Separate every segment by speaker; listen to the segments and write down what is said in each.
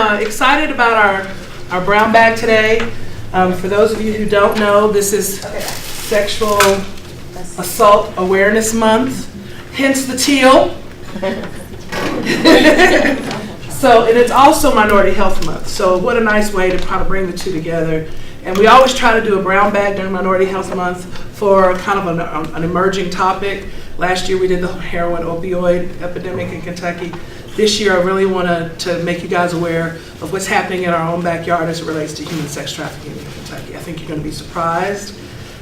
Speaker 1: Excited about our brown bag today. For those of you who don't know, this is Sexual Assault Awareness Month, hence the teal. And it's also Minority Health Month. So what a nice way to kind of bring the two together. And we always try to do a brown bag during Minority Health Month for kind of an emerging topic. Last year we did the heroin opioid epidemic in Kentucky. This year I really want to make you guys aware of what's happening in our own backyard as it relates to human sex trafficking in Kentucky. I think you're going to be surprised.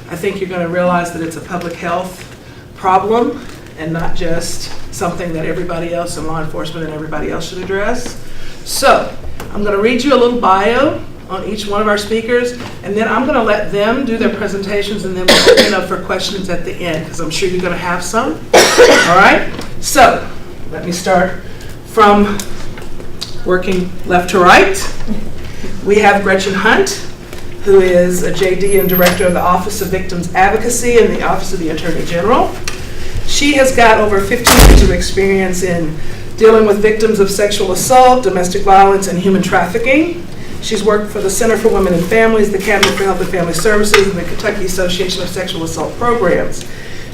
Speaker 1: I think you're going to realize that it's a public health problem and not just something that everybody else in law enforcement and everybody else should address. So I'm going to read you a little bio on each one of our speakers, and then I'm going to let them do their presentations, and then we'll open up for questions at the end, because I'm sure you're going to have some. All right? So let me start from working left to right. We have Gretchen Hunt, who is a JD and Director of the Office of Victims Advocacy in the Office of the Attorney General. She has got over 15 years of experience in dealing with victims of sexual assault, domestic violence, and human trafficking. She's worked for the Center for Women and Families, the Cabinet for Health and Family Services, and the Kentucky Association of Sexual Assault Programs.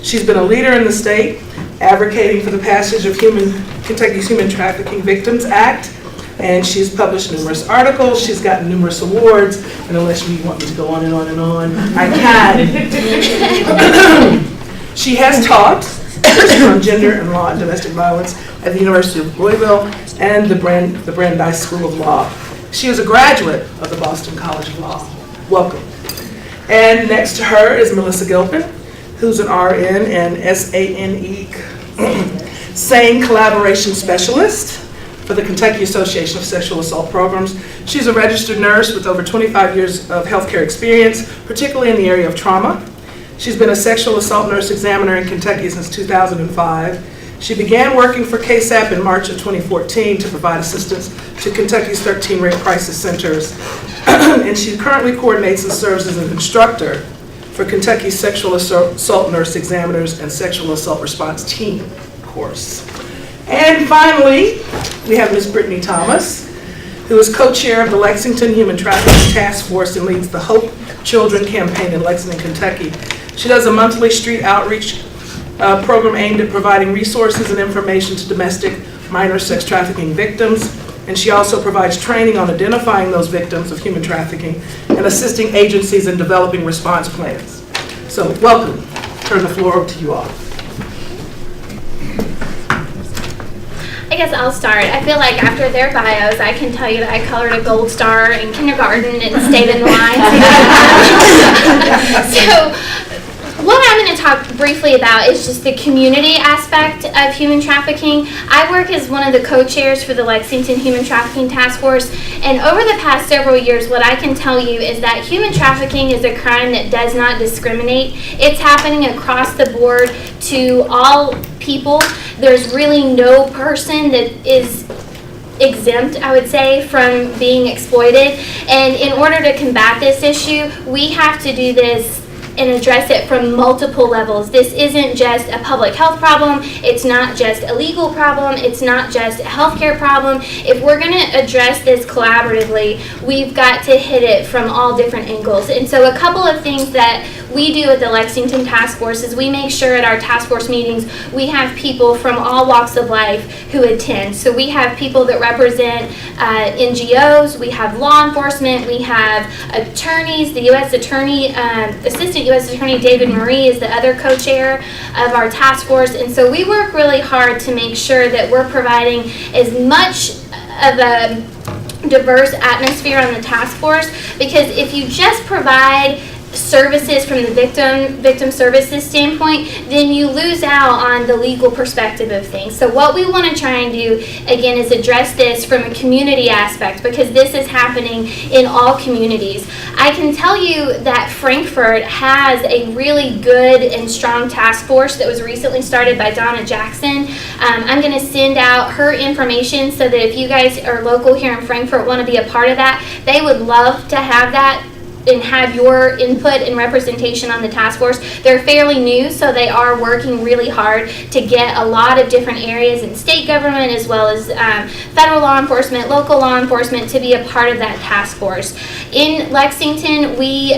Speaker 1: She's been a leader in the state, advocating for the passage of Kentucky's Human Trafficking Victims Act, and she's published numerous articles. She's gotten numerous awards, and unless you want me to go on and on and on, I can. She has taught on gender and law and domestic violence at the University of Louisville and the Brandeis School of Law. She is a graduate of the Boston College of Law. Welcome. And next to her is Melissa Gilpin, who's an RN and SANE Collaboration Specialist for the Kentucky Association of Sexual Assault Programs. She's a registered nurse with over 25 years of healthcare experience, particularly in the area of trauma. She's been a sexual assault nurse examiner in Kentucky since 2005. She began working for KSAP in March of 2014 to provide assistance to Kentucky's 13 rape crisis centers. And she currently coordinates and serves as an instructor for Kentucky's Sexual Assault Nurse Examiners and Sexual Assault Response Team course. And finally, we have Ms. Brittany Thomas, who is co-chair of the Lexington Human Trafficking Task Force and leads the Hope Children campaign in Lexington, Kentucky. She does a monthly street outreach program aimed at providing resources and information to domestic minor sex trafficking victims, and she also provides training on identifying those victims of human trafficking and assisting agencies in developing response plans. So welcome. Turn the floor over to you all.
Speaker 2: I guess I'll start. I feel like after their bios, I can tell you that I colored a gold star in kindergarten and stayed in line. So what I'm going to talk briefly about is just the community aspect of human trafficking. I work as one of the co-chairs for the Lexington Human Trafficking Task Force, and over the past several years, what I can tell you is that human trafficking is a crime that does not discriminate. It's happening across the board to all people. There's really no person that is exempt, I would say, from being exploited. And in order to combat this issue, we have to do this and address it from multiple levels. This isn't just a public health problem, it's not just a legal problem, it's not just a healthcare problem. If we're going to address this collaboratively, we've got to hit it from all different angles. And so a couple of things that we do at the Lexington Task Force is we make sure at our task force meetings we have people from all walks of life who attend. So we have people that represent NGOs, we have law enforcement, we have attorneys, the U.S. Attorney, Assistant U.S. Attorney David Marie is the other co-chair of our task force, and so we work really hard to make sure that we're providing as much of a diverse atmosphere on the task force, because if you just provide services from the victim services standpoint, then you lose out on the legal perspective of things. So what we want to try and do, again, is address this from a community aspect, because this is happening in all communities. I can tell you that Frankfort has a really good and strong task force that was recently started by Donna Jackson. I'm going to send out her information so that if you guys are local here in Frankfort want to be a part of that, they would love to have that and have your input and representation on the task force. They're fairly new, so they are working really hard to get a lot of different areas in state government as well as federal law enforcement, local law enforcement to be a part of that task force. In Lexington, we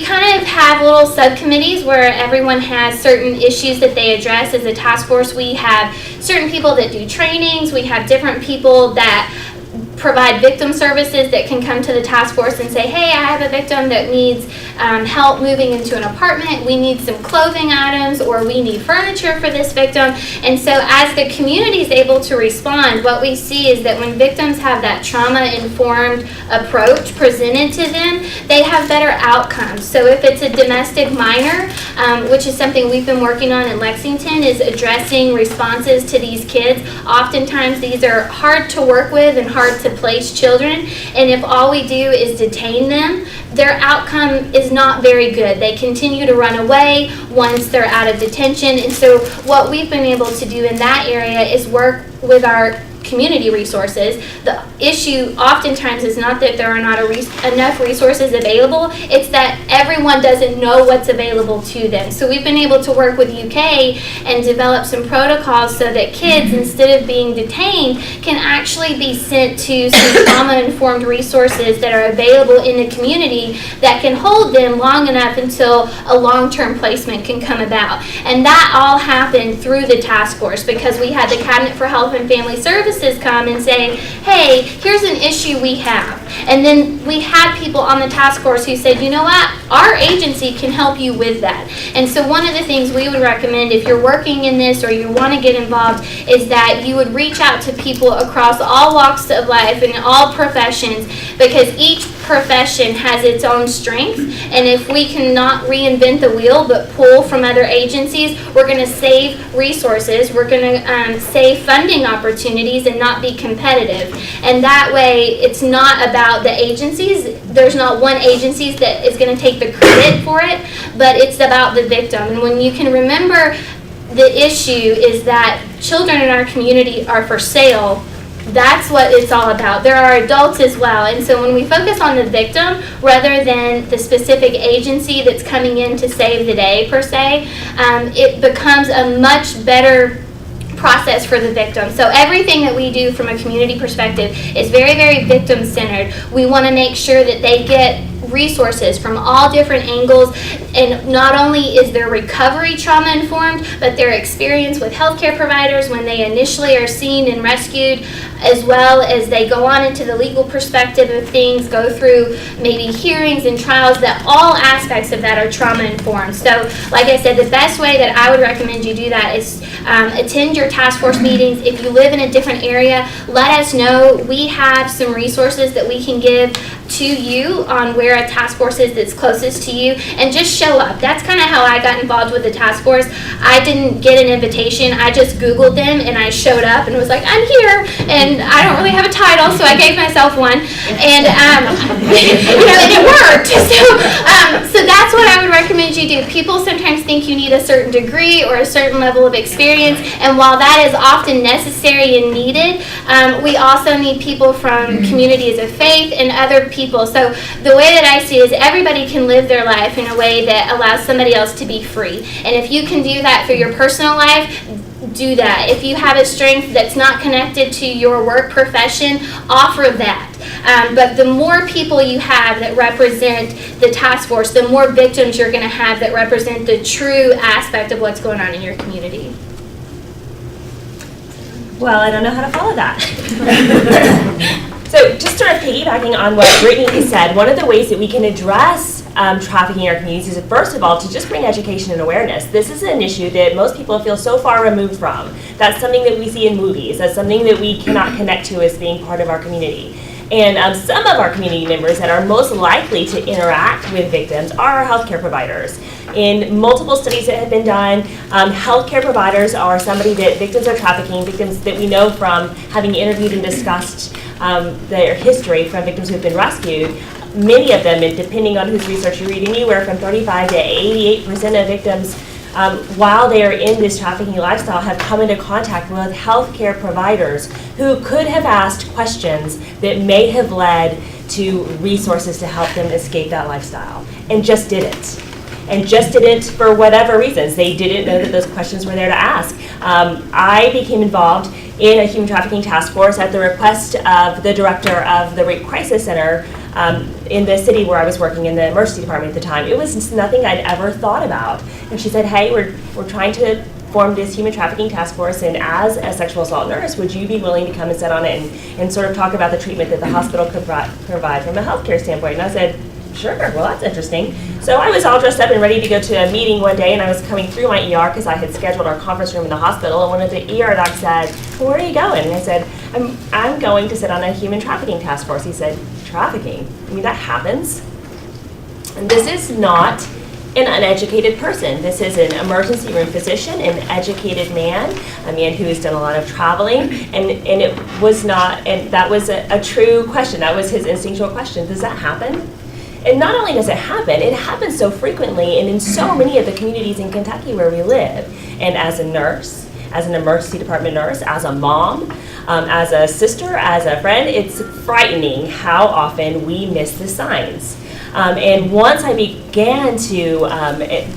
Speaker 2: kind of have little subcommittees where everyone has certain issues that they address. As a task force, we have certain people that do trainings, we have different people that provide victim services that can come to the task force and say, hey, I have a victim that needs help moving into an apartment, we need some clothing items, or we need furniture for this victim. And so as the community is able to respond, what we see is that when victims have that trauma-informed approach presented to them, they have better outcomes. So if it's a domestic minor, which is something we've been working on in Lexington, is addressing responses to these kids. Oftentimes these are hard to work with and hard to place children, and if all we do is detain them, their outcome is not very good. They continue to run away once they're out of detention. And so what we've been able to do in that area is work with our community resources. The issue oftentimes is not that there are not enough resources available, it's that everyone doesn't know what's available to them. So we've been able to work with UK and develop some protocols so that kids, instead of being detained, can actually be sent to some trauma-informed resources that are available in the community that can hold them long enough until a long-term placement can come about. And that all happened through the task force because we had the Cabinet for Health and Family Services come and say, hey, here's an issue we have. And then we had people on the task force who said, you know what, our agency can help you with that. And so one of the things we would recommend if you're working in this or you want to get involved is that you would reach out to people across all walks of life and all professions, because each profession has its own strength, and if we cannot reinvent the wheel but pull from other agencies, we're going to save resources, we're going to save funding opportunities and not be competitive. And that way it's not about the agencies, there's not one agency that is going to take the credit for it, but it's about the victim. And when you can remember the issue is that children in our community are for sale, that's what it's all about. There are adults as well. And so when we focus on the victim rather than the specific agency that's coming in to save the day per se, it becomes a much better process for the victim. So everything that we do from a community perspective is very, very victim-centered. We want to make sure that they get resources from all different angles, and not only is their recovery trauma informed, but their experience with healthcare providers when they initially are seen and rescued, as well as they go on into the legal perspective of things, go through maybe hearings and trials, that all aspects of that are trauma informed. So like I said, the best way that I would recommend you do that is attend your task force meetings. If you live in a different area, let us know. We have some resources that we can give to you on where a task force is that's closest to you, and just show up. That's kind of how I got involved with the task force. I didn't get an invitation, I just Googled them and I showed up and was like, I'm here, and I don't really have a title, so I gave myself one, and and it worked. So that's what I would recommend you do. People sometimes think you need a certain degree or a certain level of experience, and while that is often necessary and needed, we also need people from communities of faith and other people. So the way that I see it is everybody can live their life in a way that allows somebody else to be free. And if you can do that for your personal life, do that. If you have a strength that's not connected to your work profession, offer that. But the more people you have that represent the task force, the more victims you're going to have that represent the true aspect of what's going on in your community.
Speaker 3: Well, I don't know how to follow that. So just sort of piggybacking on what Brittany said, one of the ways that we can address trafficking in our communities is, first of all, to just bring education and awareness. This is an issue that most people feel so far removed from. That's something that we see in movies. That's something that we cannot connect to as being part of our community. And some of our community members that are most likely to interact with victims are our healthcare providers. In multiple studies that have been done, healthcare providers are somebody that victims of trafficking, victims that we know from having interviewed and discussed their history from victims who have been rescued. Many of them, and depending on whose research you read, anywhere from 35 to 88% of victims while they are in this trafficking lifestyle have come into contact with healthcare providers who could have asked questions that may have led to resources to help them escape that lifestyle, and just didn't. And just didn't for whatever reasons. They didn't know that those questions were there to ask. I became involved in a human trafficking task force at the request of the director of the Rape Crisis Center in the city where I was working in the emergency department at the time. It was nothing I'd ever thought about. And she said, hey, we're trying to form this human trafficking task force, and as a sexual assault nurse, would you be willing to come and sit on it and sort of talk about the treatment that the hospital could provide from a healthcare standpoint? And I said, sure, well, that's interesting. So I was all dressed up and ready to go to a meeting one day, and I was coming through my ER because I had scheduled our conference room in the hospital, and one of the ER docs said, well, where are you going? And I said, I'm going to sit on a human trafficking task force. He said, trafficking? I mean, that happens. And this is not an uneducated person. This is an emergency room physician, an educated man, a man who has done a lot of traveling, and it was not, and that was a true question. That was his instinctual question. Does that happen? And not only does it happens so frequently and in so many of the communities in Kentucky where we live. And as a nurse, as an emergency department nurse, as a mom, as a sister, as a friend, it's frightening how often we miss the signs. And once I began to,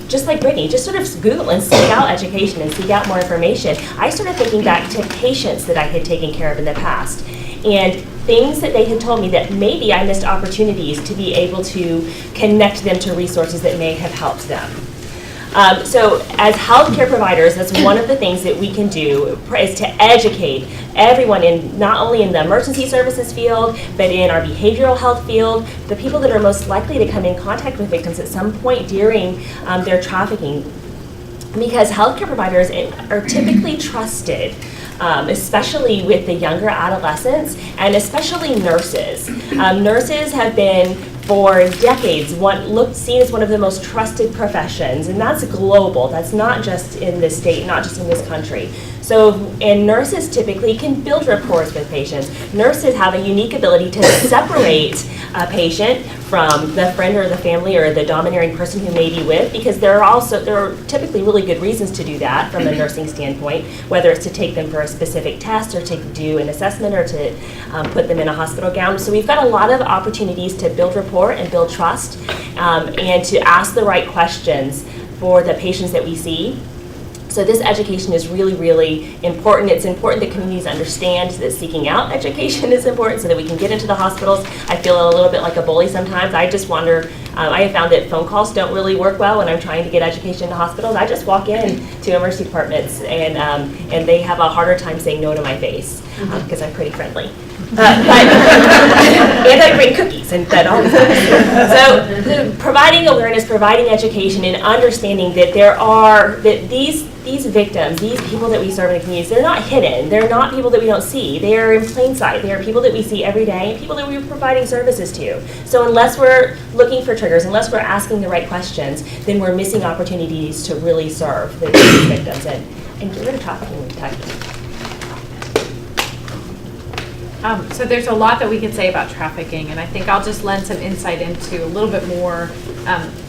Speaker 3: just like Brittany, just sort of Google and seek out education and seek out more information, I started thinking back to patients that I had taken care of in the past. And things that they had told me that maybe I missed opportunities to be able to connect them to resources that may have helped them. So as healthcare providers, that's one of the things that we can do is to educate everyone in not only in the emergency services field, but in our behavioral health field, the people that are most likely to come in contact with victims at some point during their trafficking. Because healthcare providers are typically trusted, especially with the younger adolescents, and especially nurses. Nurses have been, for decades, seen as one of the most trusted professions, and that's global. That's not just in this state, not just in this country. So, and nurses typically can build rapport with patients. Nurses have a unique ability to separate a patient from the friend or the family or the domineering person who may be with, because there are typically really good reasons to do that from a nursing standpoint, whether it's to take them for a specific test or to do an assessment or to put them in a hospital gown. So we've got a lot of opportunities to build rapport and build trust and to ask the right questions for the patients that we see. So this education is really, really important. It's important that communities understand that seeking out education is important so that we can get into the hospitals. I feel a little bit like a bully sometimes. I just wonder, I have found that phone calls don't really work well when I'm trying to get education in the hospitals. I just walk in to emergency departments and they have a harder time saying no to my face because I'm pretty friendly. And I bring cookies and that all the time. So providing awareness, providing education, and understanding that these victims, these people that we serve in the communities, they're not hidden. They're not people that we don't see. They are in plain sight. They are people that we see every day and people that we're providing services to. So unless we're looking for triggers, unless we're asking the right questions, then we're missing opportunities to really serve these victims and get rid of trafficking in Kentucky.
Speaker 4: So there's a lot that we can say about trafficking, and I think I'll just lend some insight into a little bit more,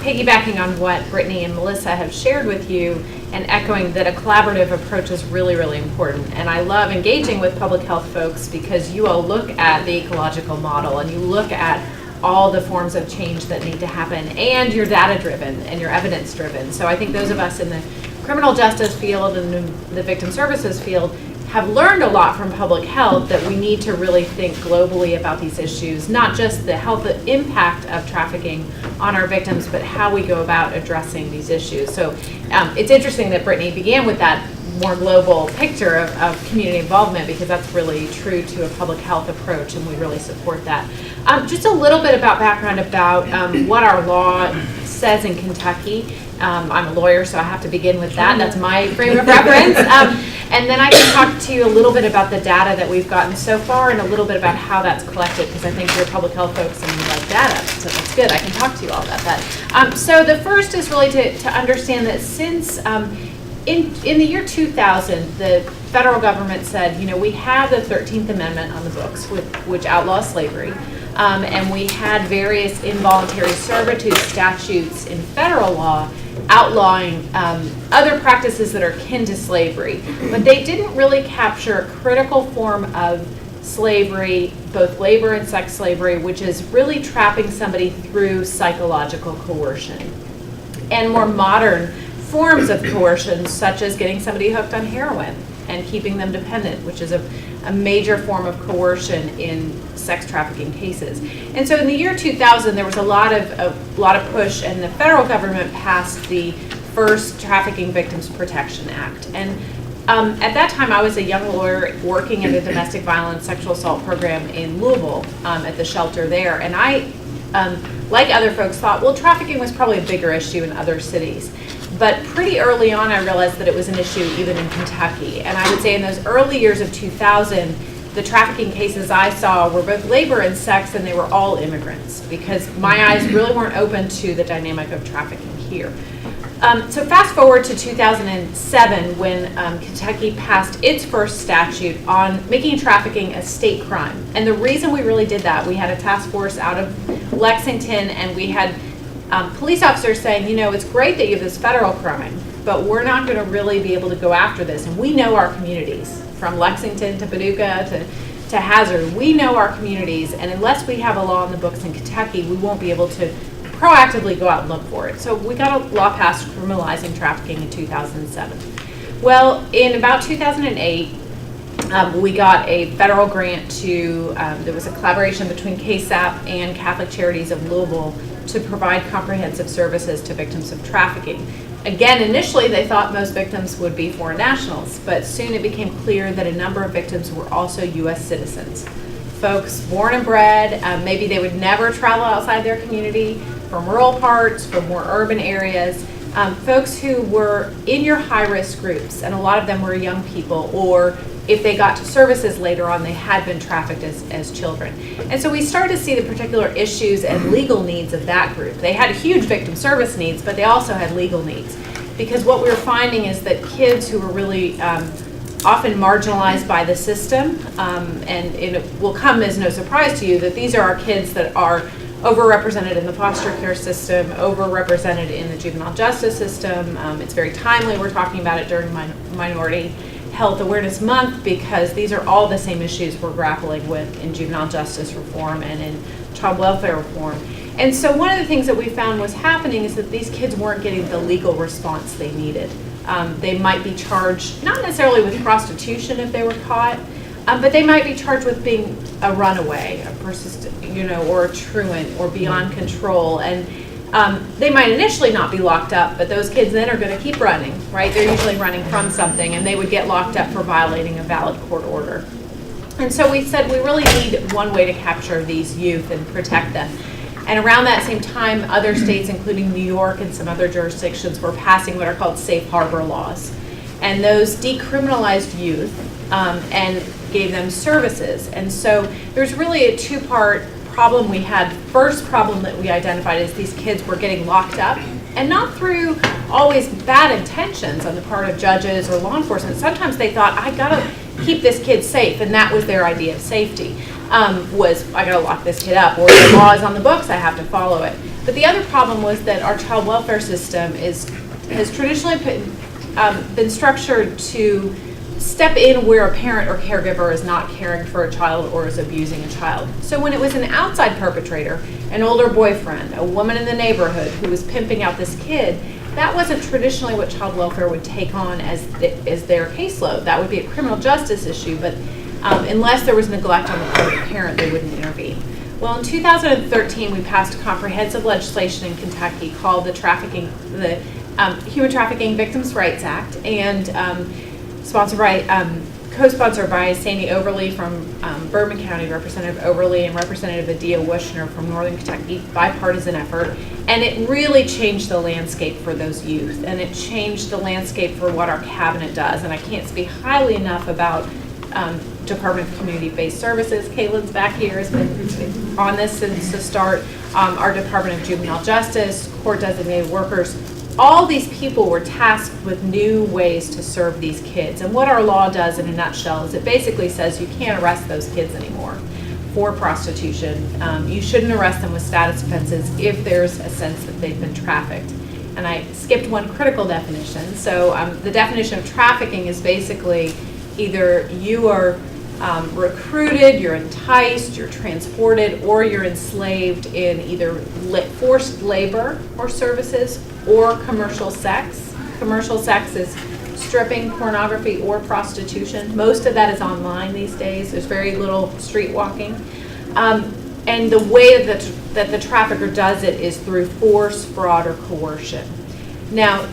Speaker 4: piggybacking on what Brittany and Melissa have shared with you, and echoing that a collaborative approach is really, really important. And I love engaging with public health folks because you all look at the ecological model and you look at all the forms of change that need to happen, and you're data-driven and you're evidence-driven. So I think those of us in the criminal justice field and the victim services field have learned a lot from public health that we need to really think globally about these issues, not just the health impact of trafficking on our victims, but how we go about addressing these issues. So it's interesting that Brittany began with that more global picture of community involvement, because that's really true to a public health approach, and we really support that. Just a little bit about background about what our law says in Kentucky. I'm a lawyer, so I have to begin with that. That's my frame of reference. And then I can talk to you a little bit about the data that we've gotten so far and a little bit about how that's collected, because I think you're public health folks and you like data, so that's good. I can talk to you all about that. So the first is really to understand that since in the year 2000, the federal government said, you know, we have the 13th Amendment on the books, which outlaws slavery. And we had various involuntary servitude statutes in federal law outlawing other practices that are akin to slavery. But they didn't really capture a critical form of slavery both labor and sex slavery, which is really trapping somebody through psychological coercion, and more modern forms of coercion, such as getting somebody hooked on heroin and keeping them dependent, which is a major form of coercion in sex trafficking cases. And so in the year 2000, there was a lot of push, and the federal government passed the first Trafficking Victims Protection Act. And at that time, I was a young lawyer working in a domestic violence sexual assault program in Louisville at the shelter there. And I, like other folks, thought, well, trafficking was probably a bigger issue in other cities. But pretty early on, I realized that it was an issue even in Kentucky. And I would say in those early years of 2000, the trafficking cases I saw were both labor and sex, and they were all immigrants, because my eyes really weren't open to the dynamic of trafficking here. So fast forward to 2007, when Kentucky passed its first statute on making trafficking a state crime. And the reason we really did that, we had a task force out of Lexington, and we had police officers saying, you know, it's great that you have this federal crime, but we're not going to really be able to go after this. And we know our communities, from Lexington to Paducah to Hazard. We know our communities, and unless we have a law in the books in Kentucky, we won't be able to proactively go out and look for it. So we got a law passed criminalizing trafficking in 2007. Well, in about 2008, we got a federal grant to, there was a collaboration between KSAP and Catholic Charities of Louisville to provide comprehensive services to victims of trafficking. Again, initially they thought most victims would be foreign nationals, but soon it became clear that a number of victims were also U.S. citizens. Folks born and bred, maybe they would never travel outside their community, from rural parts, from more urban areas, folks who were in your high-risk groups, and a lot of them were young people, or if they got to services later on, they had been trafficked as children. And so we started to see the particular issues and legal needs of that group. They had huge victim service needs, but they also had legal needs. Because what we were finding is that kids who were really often marginalized by the system, and it will come as no surprise to you that these are our kids that are overrepresented in the foster care system, overrepresented in the juvenile justice system. It's very timely we're talking about it during Minority Health Awareness Month, because these are all the same issues we're grappling with in juvenile justice reform and in child welfare reform. And so one of the things that we found was happening is that these kids weren't getting the legal response they needed. They might be charged, not necessarily with prostitution if they were caught, but they might be charged with being a runaway, a persistent, or a truant, or beyond control. And they might initially not be locked up, but those kids then are going to keep running, right? They're usually running from something, and they would get locked up for violating a valid court order. And so we said we really need one way to capture these youth and protect them. And around that same time, other states, including New York and some other jurisdictions, were passing what are called safe harbor laws. And those decriminalized youth and gave them services. And so there's really a two-part problem we had. First problem that we identified is these kids were getting locked up, and not through always bad intentions on the part of judges or law enforcement. Sometimes they thought, I gotta keep this kid safe, and that was their idea of safety, was I gotta lock this kid up, or the law is on the books, I have to follow it. But the other problem was that our child welfare system has traditionally been structured to step in where a parent or caregiver is not caring for a child or is abusing a child. So when it was an outside perpetrator, an older boyfriend, a woman in the neighborhood who was pimping out this kid, that wasn't traditionally what child welfare would take on as their caseload. That would be a criminal justice issue, but unless there was neglect on the part of the parent, they wouldn't intervene. Well, in 2013, we passed comprehensive legislation in Kentucky called the Human Trafficking Victims' Rights Act, and co-sponsored by Sandy Overly from Bourbon County, Representative Overly, and Representative Adia Wushner from Northern Kentucky, bipartisan effort. And it really changed the landscape for those youth, and it changed the landscape for what our cabinet does. And I can't speak highly enough about Department of Community-Based Services. Caitlin's back here, has been on this since the start. Our Department of Juvenile Justice, court-designated workers. All these people were tasked with new ways to serve these kids. And what our law does in a nutshell is it basically says you can't arrest those kids anymore for prostitution. You shouldn't arrest them with status offenses if there's a sense that they've been trafficked. And I skipped one critical definition. So the definition of trafficking is basically either you are recruited, you're enticed, you're transported, or you're enslaved in either forced labor or services or commercial sex. Commercial sex is stripping, pornography, or prostitution. Most of that is online these days. There's very little street walking. And the way that the trafficker does it is through force, fraud, or coercion. Now,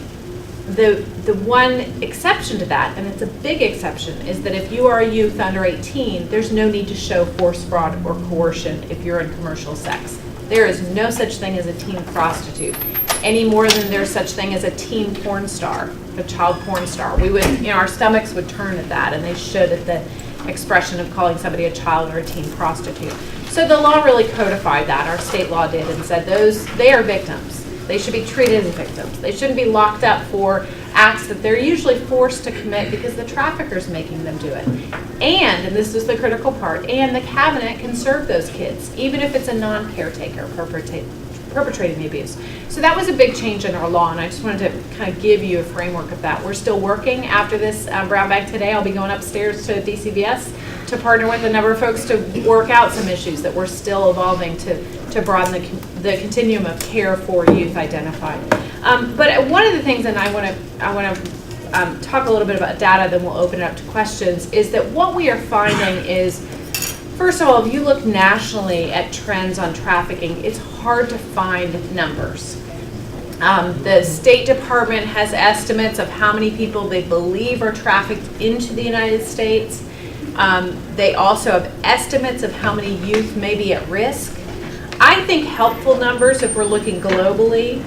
Speaker 4: the one exception to that, and it's a big exception, is that if you are a youth under 18, there's no need to show force, fraud, or coercion if you're in commercial sex. There is no such thing as a teen prostitute, any more than there's such thing as a teen porn star, a child porn star. We would, our stomachs would turn at that, and they should at the expression of calling somebody a child or a teen prostitute. So the law really codified that, our state law did, and said they are victims. They should be treated as victims. They shouldn't be locked up for acts that they're usually forced to commit because the trafficker's making them do it. And this is the critical part, and the cabinet can serve those kids, even if it's a non-caretaker perpetrating the abuse. So that was a big change in our law, and I just wanted to kind of give you a framework of that. We're still working. After this brown bag today, I'll be going upstairs to DCBS to partner with a number of folks to work out some issues that we're still evolving to broaden the continuum of care for youth identified. But one of the things, and I want to talk a little bit about data, then we'll open it up to questions, is that what we are finding is, first of all, if you look nationally at trends on trafficking, it's hard to find numbers. The State Department has estimates of how many people they believe are trafficked into the United States. They also have estimates of how many youth may be at risk. I think helpful numbers, if we're looking globally,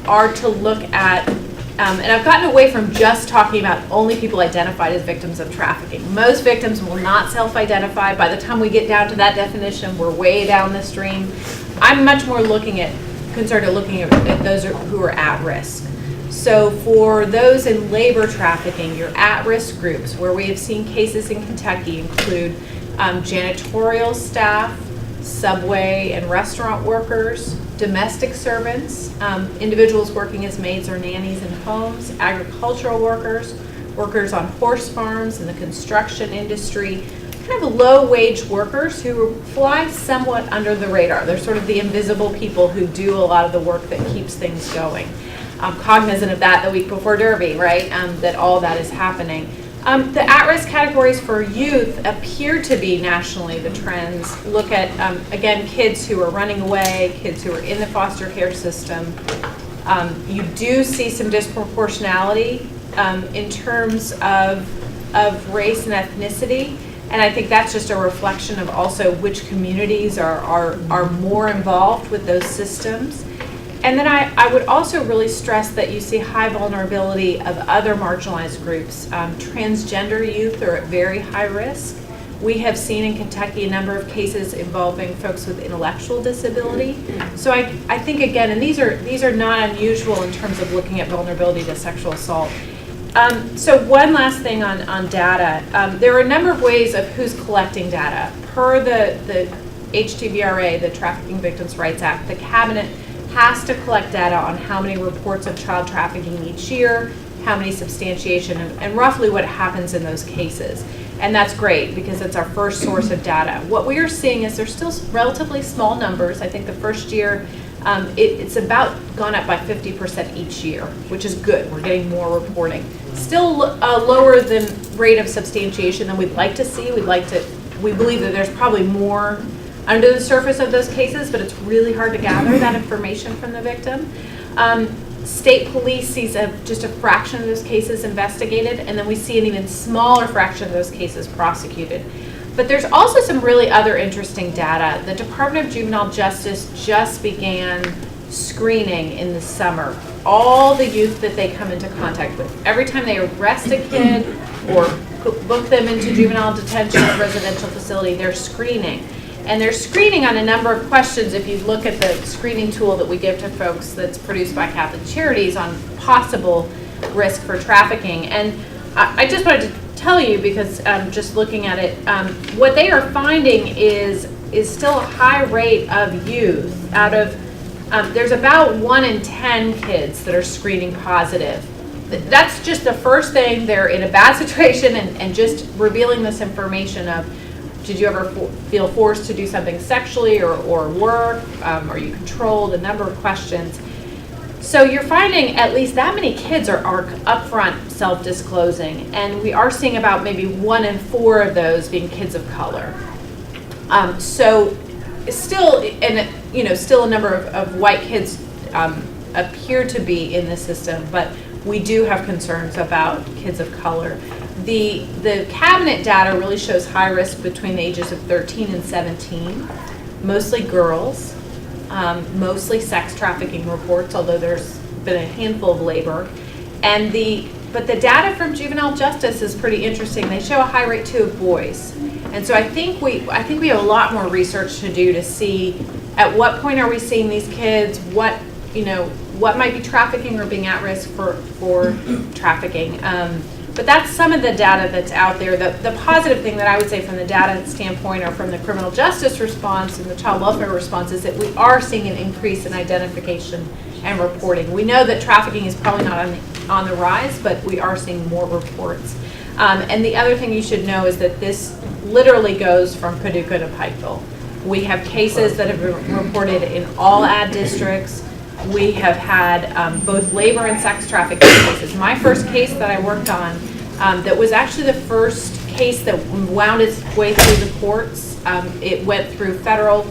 Speaker 4: are to look at, and I've gotten away from just talking about only people identified as victims of trafficking. Most victims will not self-identify. By the time we get down to that definition, we're way down the stream. I'm much more concerned at looking at those who are at risk. So for those in labor trafficking, your at-risk groups, where we have seen cases in Kentucky, include janitorial staff, subway and restaurant workers, domestic servants, individuals working as maids or nannies in homes, agricultural workers, workers on horse farms in the construction industry, kind of low-wage workers who fly somewhat under the radar. They're sort of the invisible people who do a lot of the work that keeps things going. I'm cognizant of that the week before Derby, right? That all that is happening. The at-risk categories for youth appear to be nationally the trends. Look at, again, kids who are running away, kids who are in the foster care system. You do see some disproportionality in terms of race and ethnicity. And I think that's just a reflection of also which communities are more involved with those systems. And then I would also really stress that you see high vulnerability of other marginalized groups. Transgender youth are at very high risk. We have seen in Kentucky a number of cases involving folks with intellectual disability. So I think, again, and these are not unusual in terms of looking at vulnerability to sexual assault. So one last thing on data. There are a number of ways of who's collecting data. Per the HTVRA, the Trafficking Victims' Rights Act, the cabinet has to collect data on how many reports of child trafficking each year, how many substantiation, and roughly what happens in those cases. And that's great because it's our first source of data. What we are seeing is there's still relatively small numbers. I think the first year it's about gone up by 50% each year, which is good. We're getting more reporting. Still lower than rate of substantiation than we'd like to see. We believe that there's probably more under the surface of those cases, but it's really hard to gather that information from the victim. State police sees just a fraction of those cases investigated, and then we see an even smaller fraction of those cases prosecuted. But there's also some really other interesting data. The Department of Juvenile Justice just began screening in the summer all the youth that they come into contact with. Every time they arrest a kid or book them into juvenile detention or residential facility, they're screening. And they're screening on a number of questions. If you look at the screening tool that we give to folks that's produced by Catholic Charities on possible risk for trafficking. And I just wanted to tell you, because just looking at it, what they are finding is still a high rate of youth. Out of, there's about 1 in 10 kids that are screening positive. that's just the first thing. They're in a bad situation, and just revealing this information of, did you ever feel forced to do something sexually or work? Are you controlled? A number of questions. So you're finding at least that many kids are upfront self-disclosing, and we are seeing about maybe 1 in 4 of those being kids of color. So still, still a number of white kids appear to be in the system, but we do have concerns about kids of color. The cabinet data really shows high risk between the ages of 13 and 17, mostly girls. Mostly sex trafficking reports, although there's been a handful of labor. But the data from juvenile justice is pretty interesting. They show a high rate too of boys. And so I think we have a lot more research to do to see at what point are we seeing these kids, what might be trafficking or being at risk for trafficking. But that's some of the data that's out there. The positive thing that I would say from the data standpoint or from the criminal justice response and the child welfare response is that we are seeing an increase in identification and reporting. We know that trafficking is probably not on the rise, but we are seeing more reports. And the other thing you should know is that this literally goes from Paducah to Pikeville. We have cases that have been reported in all ad districts. We have had both labor and sex trafficking cases. My first case that I worked on, that was actually the first case that wound its way through the courts. It went through federal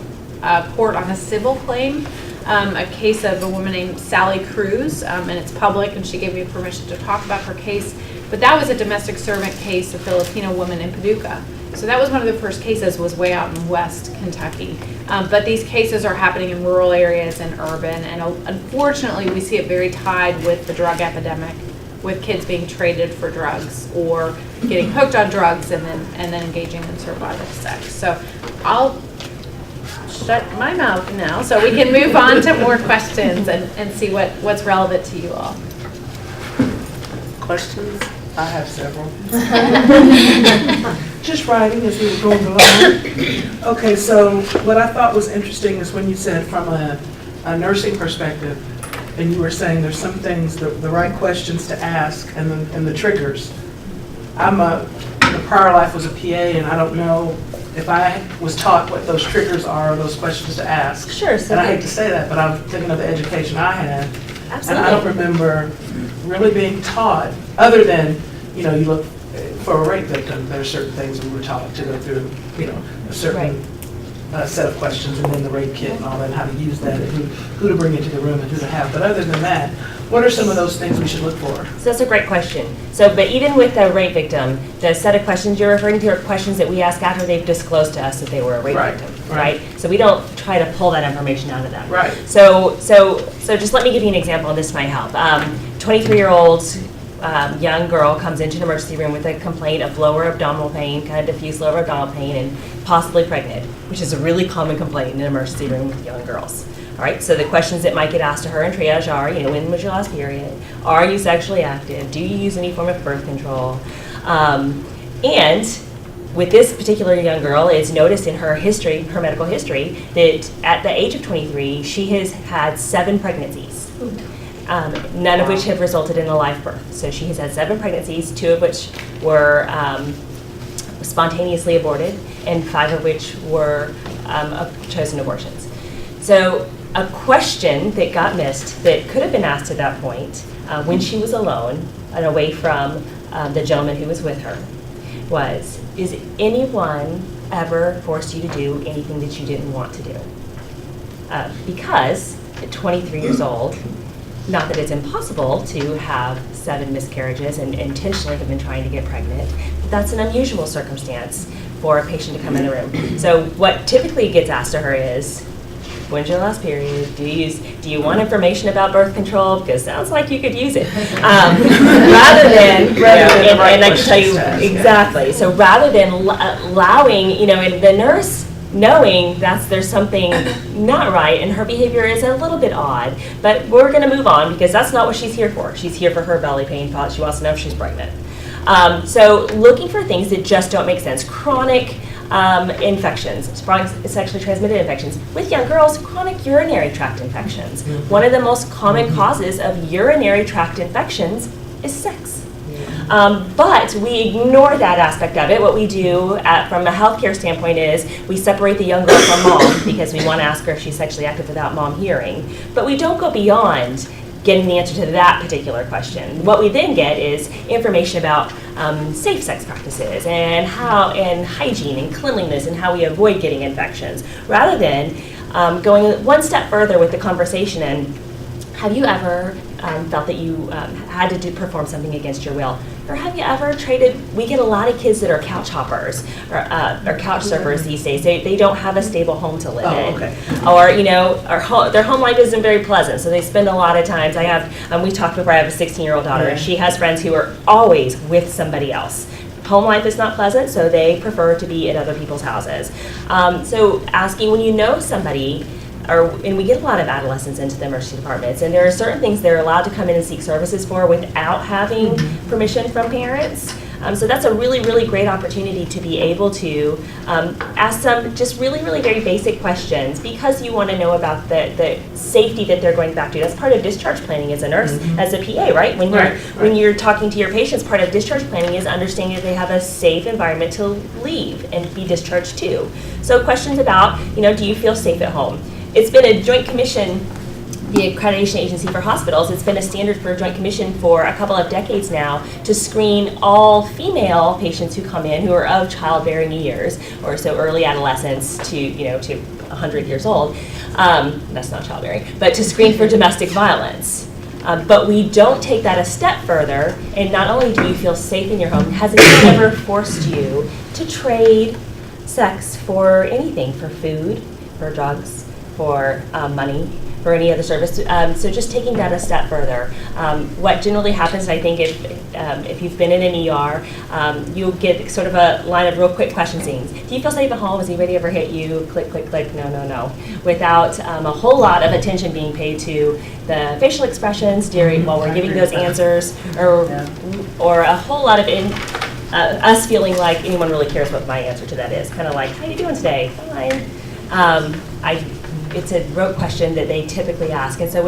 Speaker 4: court on a civil claim, a case of a woman named Sally Cruz, and it's public, and she gave me permission to talk about her case. But that was a domestic servant case, a Filipino woman in Paducah. So that was one of the first cases, was way out in West Kentucky. But these cases are happening in rural areas and urban, and unfortunately we see it very tied with the drug epidemic, with kids being traded for drugs or getting hooked on drugs and then engaging in survival sex. So I'll shut my mouth now so we can move on to more questions and see what's relevant to you all.
Speaker 1: Questions? I have several. Just writing as we were going along. Okay, so what I thought was interesting is when you said from a nursing perspective, and you were saying there's some things, the right questions to ask and the triggers. In a prior life was a PA, and I don't know if I was taught what those triggers are or those questions to ask.
Speaker 3: Sure. So
Speaker 1: and I hate to say that, but I'm thinking of the education I had.
Speaker 3: Absolutely.
Speaker 1: And I don't remember really being taught, other than, you look for a rape victim, there are certain things we were taught to go through, a certain set of questions, and then the rape kit and all that, and how to use that, and who to bring into the room and who to have. But other than that, what are some of those things we should look for?
Speaker 3: So that's a great question. But even with the rape victim, the set of questions you're referring to are questions that we ask after they've disclosed to us that they were a rape victim, right? So we don't try to pull that information out of them.
Speaker 1: Right.
Speaker 3: So just let me give you an example, and this might help. 23-year-old young girl comes into an emergency room with a complaint of lower abdominal pain, kind of diffuse lower abdominal pain, and possibly pregnant, which is a really common complaint in an emergency room with young girls. All right, so the questions that might get asked to her in triage are, when was your last period? Are you sexually active? Do you use any form of birth control? And with this particular young girl, it's noticed in her history, her medical history, that at the age of 23, she has had 7 pregnancies. None of which have resulted in a live birth. So she has had 7 pregnancies, 2 of which were spontaneously aborted, and 5 of which were chosen abortions. So a question that got missed that could have been asked at that point when she was alone and away from the gentleman who was with her was, is anyone ever forced you to do anything that you didn't want to do? Because at 23 years old, not that it's impossible to have 7 miscarriages and intentionally have been trying to get pregnant, but that's an unusual circumstance for a patient to come in the room. So what typically gets asked to her is, when's your last period? Do you want information about birth control? Because it sounds like you could use it. Rather than and I can tell you exactly. So rather than allowing, the nurse knowing there's something not right and her behavior is a little bit odd, but we're going to move on because that's not what she's here for. She's here for her belly pain. She wants to know if she's pregnant. So looking for things that just don't make sense. Chronic infections, sexually transmitted infections. With young girls, chronic urinary tract infections. One of the most common causes of urinary tract infections is sex. But we ignore that aspect of it. What we do from a healthcare standpoint is we separate the young girl from mom because we want to ask her if she's sexually active without mom hearing. But we don't go beyond getting the answer to that particular question. What we then get is information about safe sex practices and hygiene and cleanliness and how we avoid getting infections, rather than going one step further with the conversation. And have you ever felt that you had to perform something against your will? Or have you ever traded? We get a lot of kids that are couch hoppers or couch surfers these days. They don't have a stable home to live in.
Speaker 1: Okay.
Speaker 3: Or, their home life isn't very pleasant, so they spend a lot of times. I have, we talked before, I have a 16-year-old daughter, and she has friends who are always with somebody else. Home life is not pleasant, so they prefer to be at other people's houses. So asking when you know somebody, and we get a lot of adolescents into the emergency departments, and there are certain things they're allowed to come in and seek services for without having permission from parents. So that's a really, really great opportunity to be able to ask some just really, really very basic questions, because you want to know about the safety that they're going back to. That's part of discharge planning as a nurse, as a PA, right? When you're talking to your patients, part of discharge planning is understanding that they have a safe environment to leave and be discharged to. So questions about, do you feel safe at home? It's been a joint commission, the Accreditation Agency for Hospitals. It's been a standard for a joint commission for a couple of decades now to screen all female patients who come in who are of childbearing years, or so early adolescence to 100 years old. That's not childbearing, but to screen for domestic violence. But we don't take that a step further, and not only do you feel safe in your home, has anyone ever forced you to trade sex for anything, for food, for drugs, for money, for any other service? So just taking that a step further. What generally happens, I think, if you've been in an ER, you'll get sort of a line of real quick question scenes. Do you feel safe at home? Has anybody ever hit you? Click, click, click, no. Without a whole lot of attention being paid to the facial expressions while we're giving those answers, or a whole lot of us feeling like anyone really cares what my answer to that is. Kind of like, how you doing today? Fine. It's a rote question that they typically ask. And so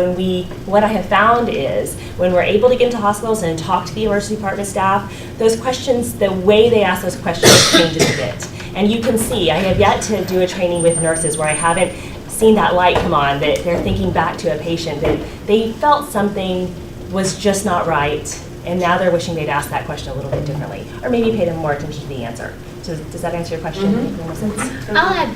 Speaker 3: what I have found is when we're able to get into hospitals and talk to the emergency department staff, those questions, the way they ask those questions changes a bit. And you can see, I have yet to do a training with nurses where I haven't seen that light come on, that they're thinking back to a patient that they felt something was just not right, and now they're wishing they'd ask that question a little bit differently, or maybe pay them more attention to the answer. Does that answer your question?
Speaker 2: I'll add,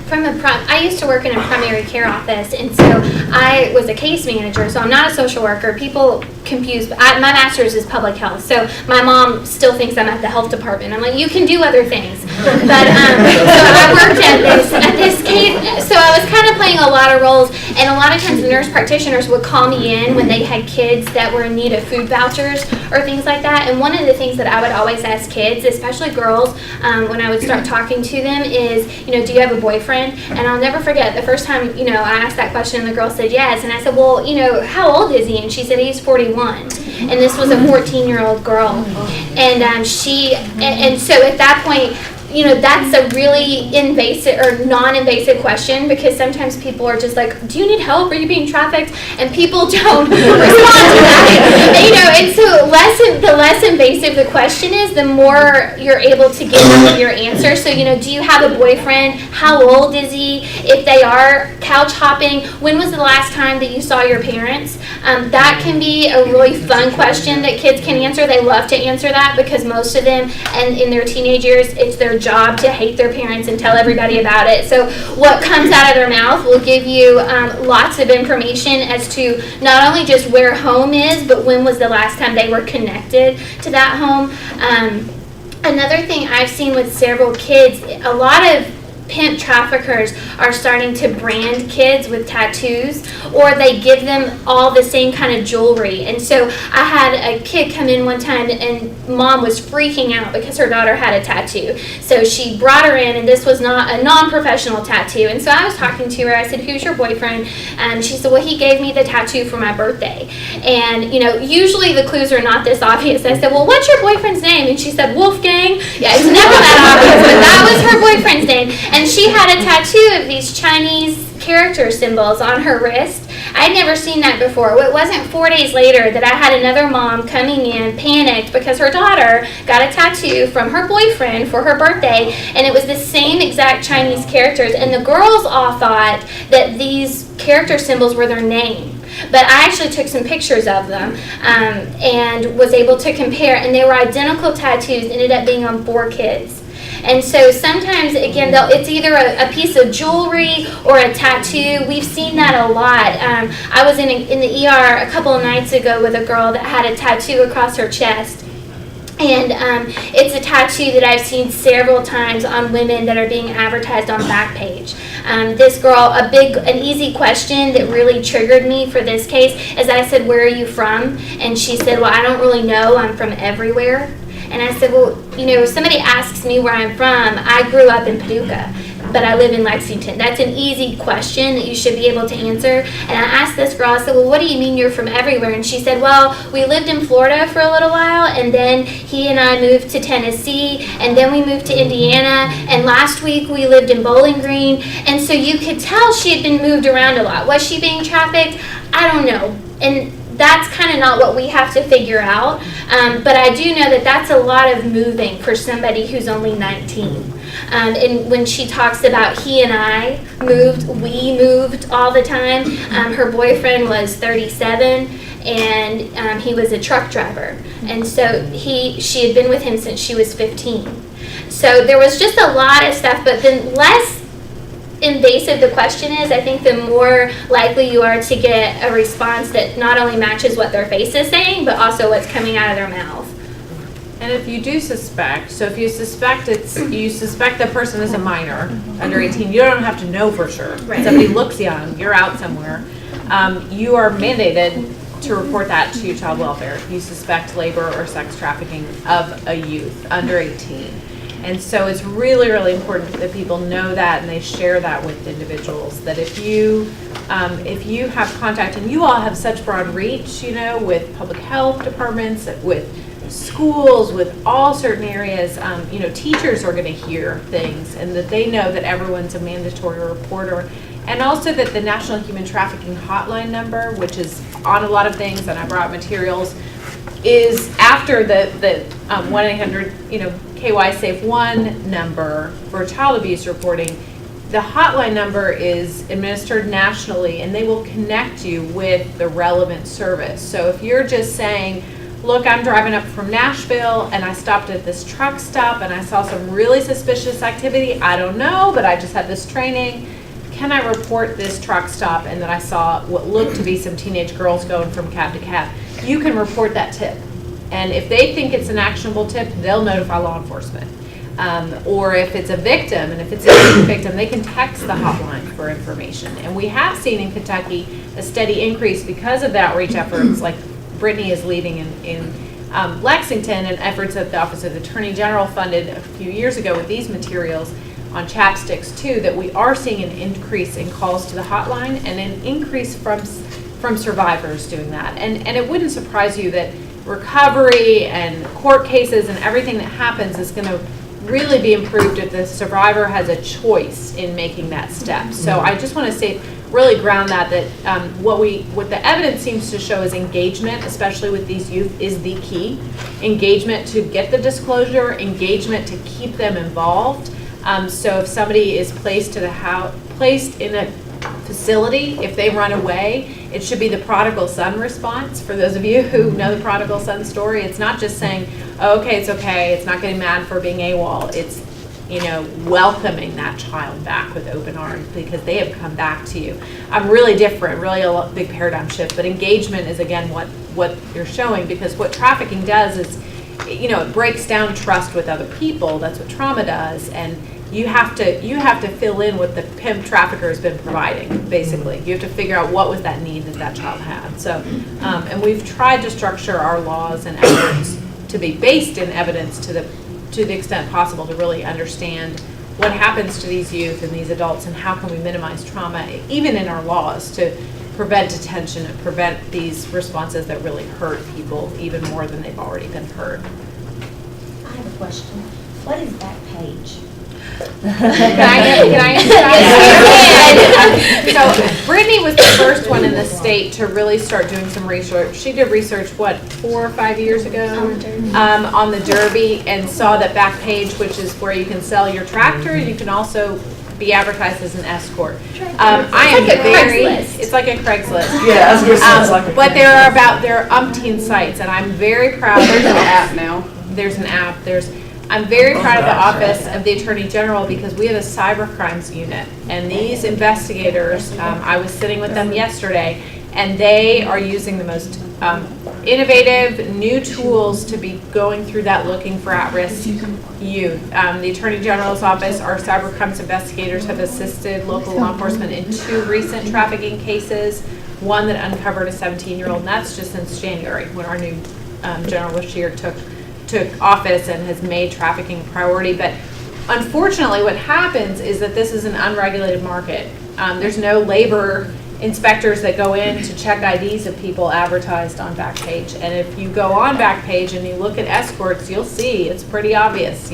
Speaker 2: I used to work in a primary care office, and so I was a case manager, so I'm not a social worker. People confuse, my master's is public health, so my mom still thinks I'm at the health department. I'm like, you can do other things. But, so I worked at this case, so I was kind of playing a lot of roles, and a lot of times the nurse practitioners would call me in when they had kids that were in need of food vouchers or things like that. And one of the things that I would always ask kids, especially girls, when I would start talking to them is, do you have a boyfriend? And I'll never forget the first time, I asked that question and the girl said yes. And I said, well, how old is he? And she said, he's 41. And this was a 14-year-old girl. And and so at that point, that's a really invasive or non-invasive question, because sometimes people are just like, do you need help? Are you being trafficked? And people don't respond to that. And so the less invasive the question is, the more you're able to give them your answer. So, do you have a boyfriend? How old is he? If they are couch hopping, when was the last time that you saw your parents? That can be a really fun question that kids can answer. They love to answer that because most of them, and in their teenage years, it's their job to hate their parents and tell everybody about it. So what comes out of their mouth will give you lots of information as to not only just where home is, but when was the last time they were connected to that home. Another thing I've seen with several kids, a lot of pimp traffickers are starting to brand kids with tattoos, or they give them all the same kind of jewelry. And so I had a kid come in one time, and mom was freaking out because her daughter had a tattoo. So she brought her in, and this was not a non-professional tattoo. And so I was talking to her. I said, who's your boyfriend? And she said, well, he gave me the tattoo for my birthday. And usually the clues are not this obvious. I said, well, what's your boyfriend's name? And she said, Wolfgang. Yeah, it's never that obvious, but that was her boyfriend's name. And she had a tattoo of these Chinese character symbols on her wrist. I'd never seen that before. It wasn't 4 days later that I had another mom coming in panicked because her daughter got a tattoo from her boyfriend for her birthday, and it was the same exact Chinese characters, and the girls all thought that these character symbols were their name. But I actually took some pictures of them and was able to compare, and they were identical tattoos, ended up being on 4 kids. And so sometimes, again, it's either a piece of jewelry or a tattoo. We've seen that a lot. I was in the ER a couple of nights ago with a girl that had a tattoo across her chest. And it's a tattoo that I've seen several times on women that are being advertised on Backpage. This girl, an easy question that really triggered me for this case is I said, "Where are you from?" And she said, "Well, I don't really know. I'm from everywhere." And I said, "Well, if somebody asks me where I'm from, I grew up in Paducah, but I live in Lexington." That's an easy question that you should be able to answer. And I asked this girl, I said, "Well, what do you mean you're from everywhere?" And she said, "Well, we lived in Florida for a little while, and then he and I moved to Tennessee, and then we moved to Indiana, and last week we lived in Bowling Green." And so you could tell she had been moved around a lot. Was she being trafficked? I don't know. And that's kind of not what we have to figure out. But I do know that that's a lot of moving for somebody who's only 19. And when she talks about he and I we moved all the time. Her boyfriend was 37, and he was a truck driver. And so she had been with him since she was 15. So there was just a lot of stuff, but the less invasive the question is, I think the more likely you are to get a response that not only matches what their face is saying, but also what's coming out of their mouth.
Speaker 4: And if you do suspect, so if you suspect you suspect the person is a minor, under 18, you don't have to know for sure.
Speaker 2: Right.
Speaker 4: Somebody looks young, you're out somewhere, you are mandated to report that to child welfare if you suspect labor or sex trafficking of a youth under 18. And so it's really, really important that people know that and they share that with individuals, that if you have contact, and you all have such broad reach, with public health departments, with schools, with all certain areas, teachers are going to hear things, and that they know that everyone's a mandatory reporter. And also that the National Human Trafficking Hotline number, which is on a lot of things, and I brought materials, is after the 1-800, KY Safe 1 number for child abuse reporting. The hotline number is administered nationally, and they will connect you with the relevant service. So if you're just saying, "Look, I'm driving up from Nashville and I stopped at this truck stop and I saw some really suspicious activity. I don't know, but I just had this training. Can I report this truck stop and that I saw what looked to be some teenage girls going from cab to cab?" You can report that tip. And if they think it's an actionable tip, they'll notify law enforcement. Or if it's a victim, and if it's a victim, they can text the hotline for information. And we have seen in Kentucky a steady increase because of the outreach efforts, like Brittany is leading in Lexington, and efforts that the Office of the Attorney General funded a few years ago with these materials on chapsticks too, that we are seeing an increase in calls to the hotline and an increase from survivors doing that. And it wouldn't surprise you that recovery and court cases and everything that happens is going to really be improved if the survivor has a choice in making that step. So I just want to say, really ground that what the evidence seems to show is engagement, especially with these youth, is the key. Engagement to get the disclosure, engagement to keep them involved. So if somebody is placed in a facility, if they run away, it should be the prodigal son response. For those of you who know the prodigal son story, it's not just saying, "Oh, okay, it's not getting mad for being AWOL." It's welcoming that child back with open arms because they have come back to you. Really different, really a big paradigm shift. But engagement is, again, what you're showing, because what trafficking does is, it breaks down trust with other people. That's what trauma does, and you have to fill in what the pimp trafficker has been providing. Basically, you have to figure out what was that need that child had. So, and we've tried to structure our laws and efforts to be based in evidence to the extent possible, to really understand what happens to these youth and these adults and how can we minimize trauma, even in our laws, to prevent detention and prevent these responses that really hurt people even more than they've already been hurt.
Speaker 5: I have a question. What is Backpage?
Speaker 4: Can I answer that? So Brittany was the first one in the state to really start doing some research. She did research, 4 or 5 years ago? On the Derby, and saw that Backpage, which is where you can sell your tractor, you can also be advertised as an escort. I am
Speaker 2: It's like a
Speaker 4: very,
Speaker 2: Craigslist.
Speaker 4: it's like a Craigslist.
Speaker 1: Yeah, I was gonna say, it's like a-
Speaker 4: But there are umpteen sites, and I'm very proud.
Speaker 6: There's an app now.
Speaker 4: There's an app. I'm very proud of the Office of the Attorney General because we have a cyber crimes unit, and these investigators, I was sitting with them yesterday, and they are using the most innovative new tools to be going through that, looking for at-risk youth. The Attorney General's office, our cyber crimes investigators have assisted local law enforcement in 2 recent trafficking cases, one that uncovered a 17-year-old, and that's just since January when our new General Bashir took office and has made trafficking a priority. But unfortunately what happens is that this is an unregulated market. There's no labor inspectors that go in to check IDs of people advertised on Backpage. And if you go on Backpage and you look at escorts, you'll see it's pretty obvious.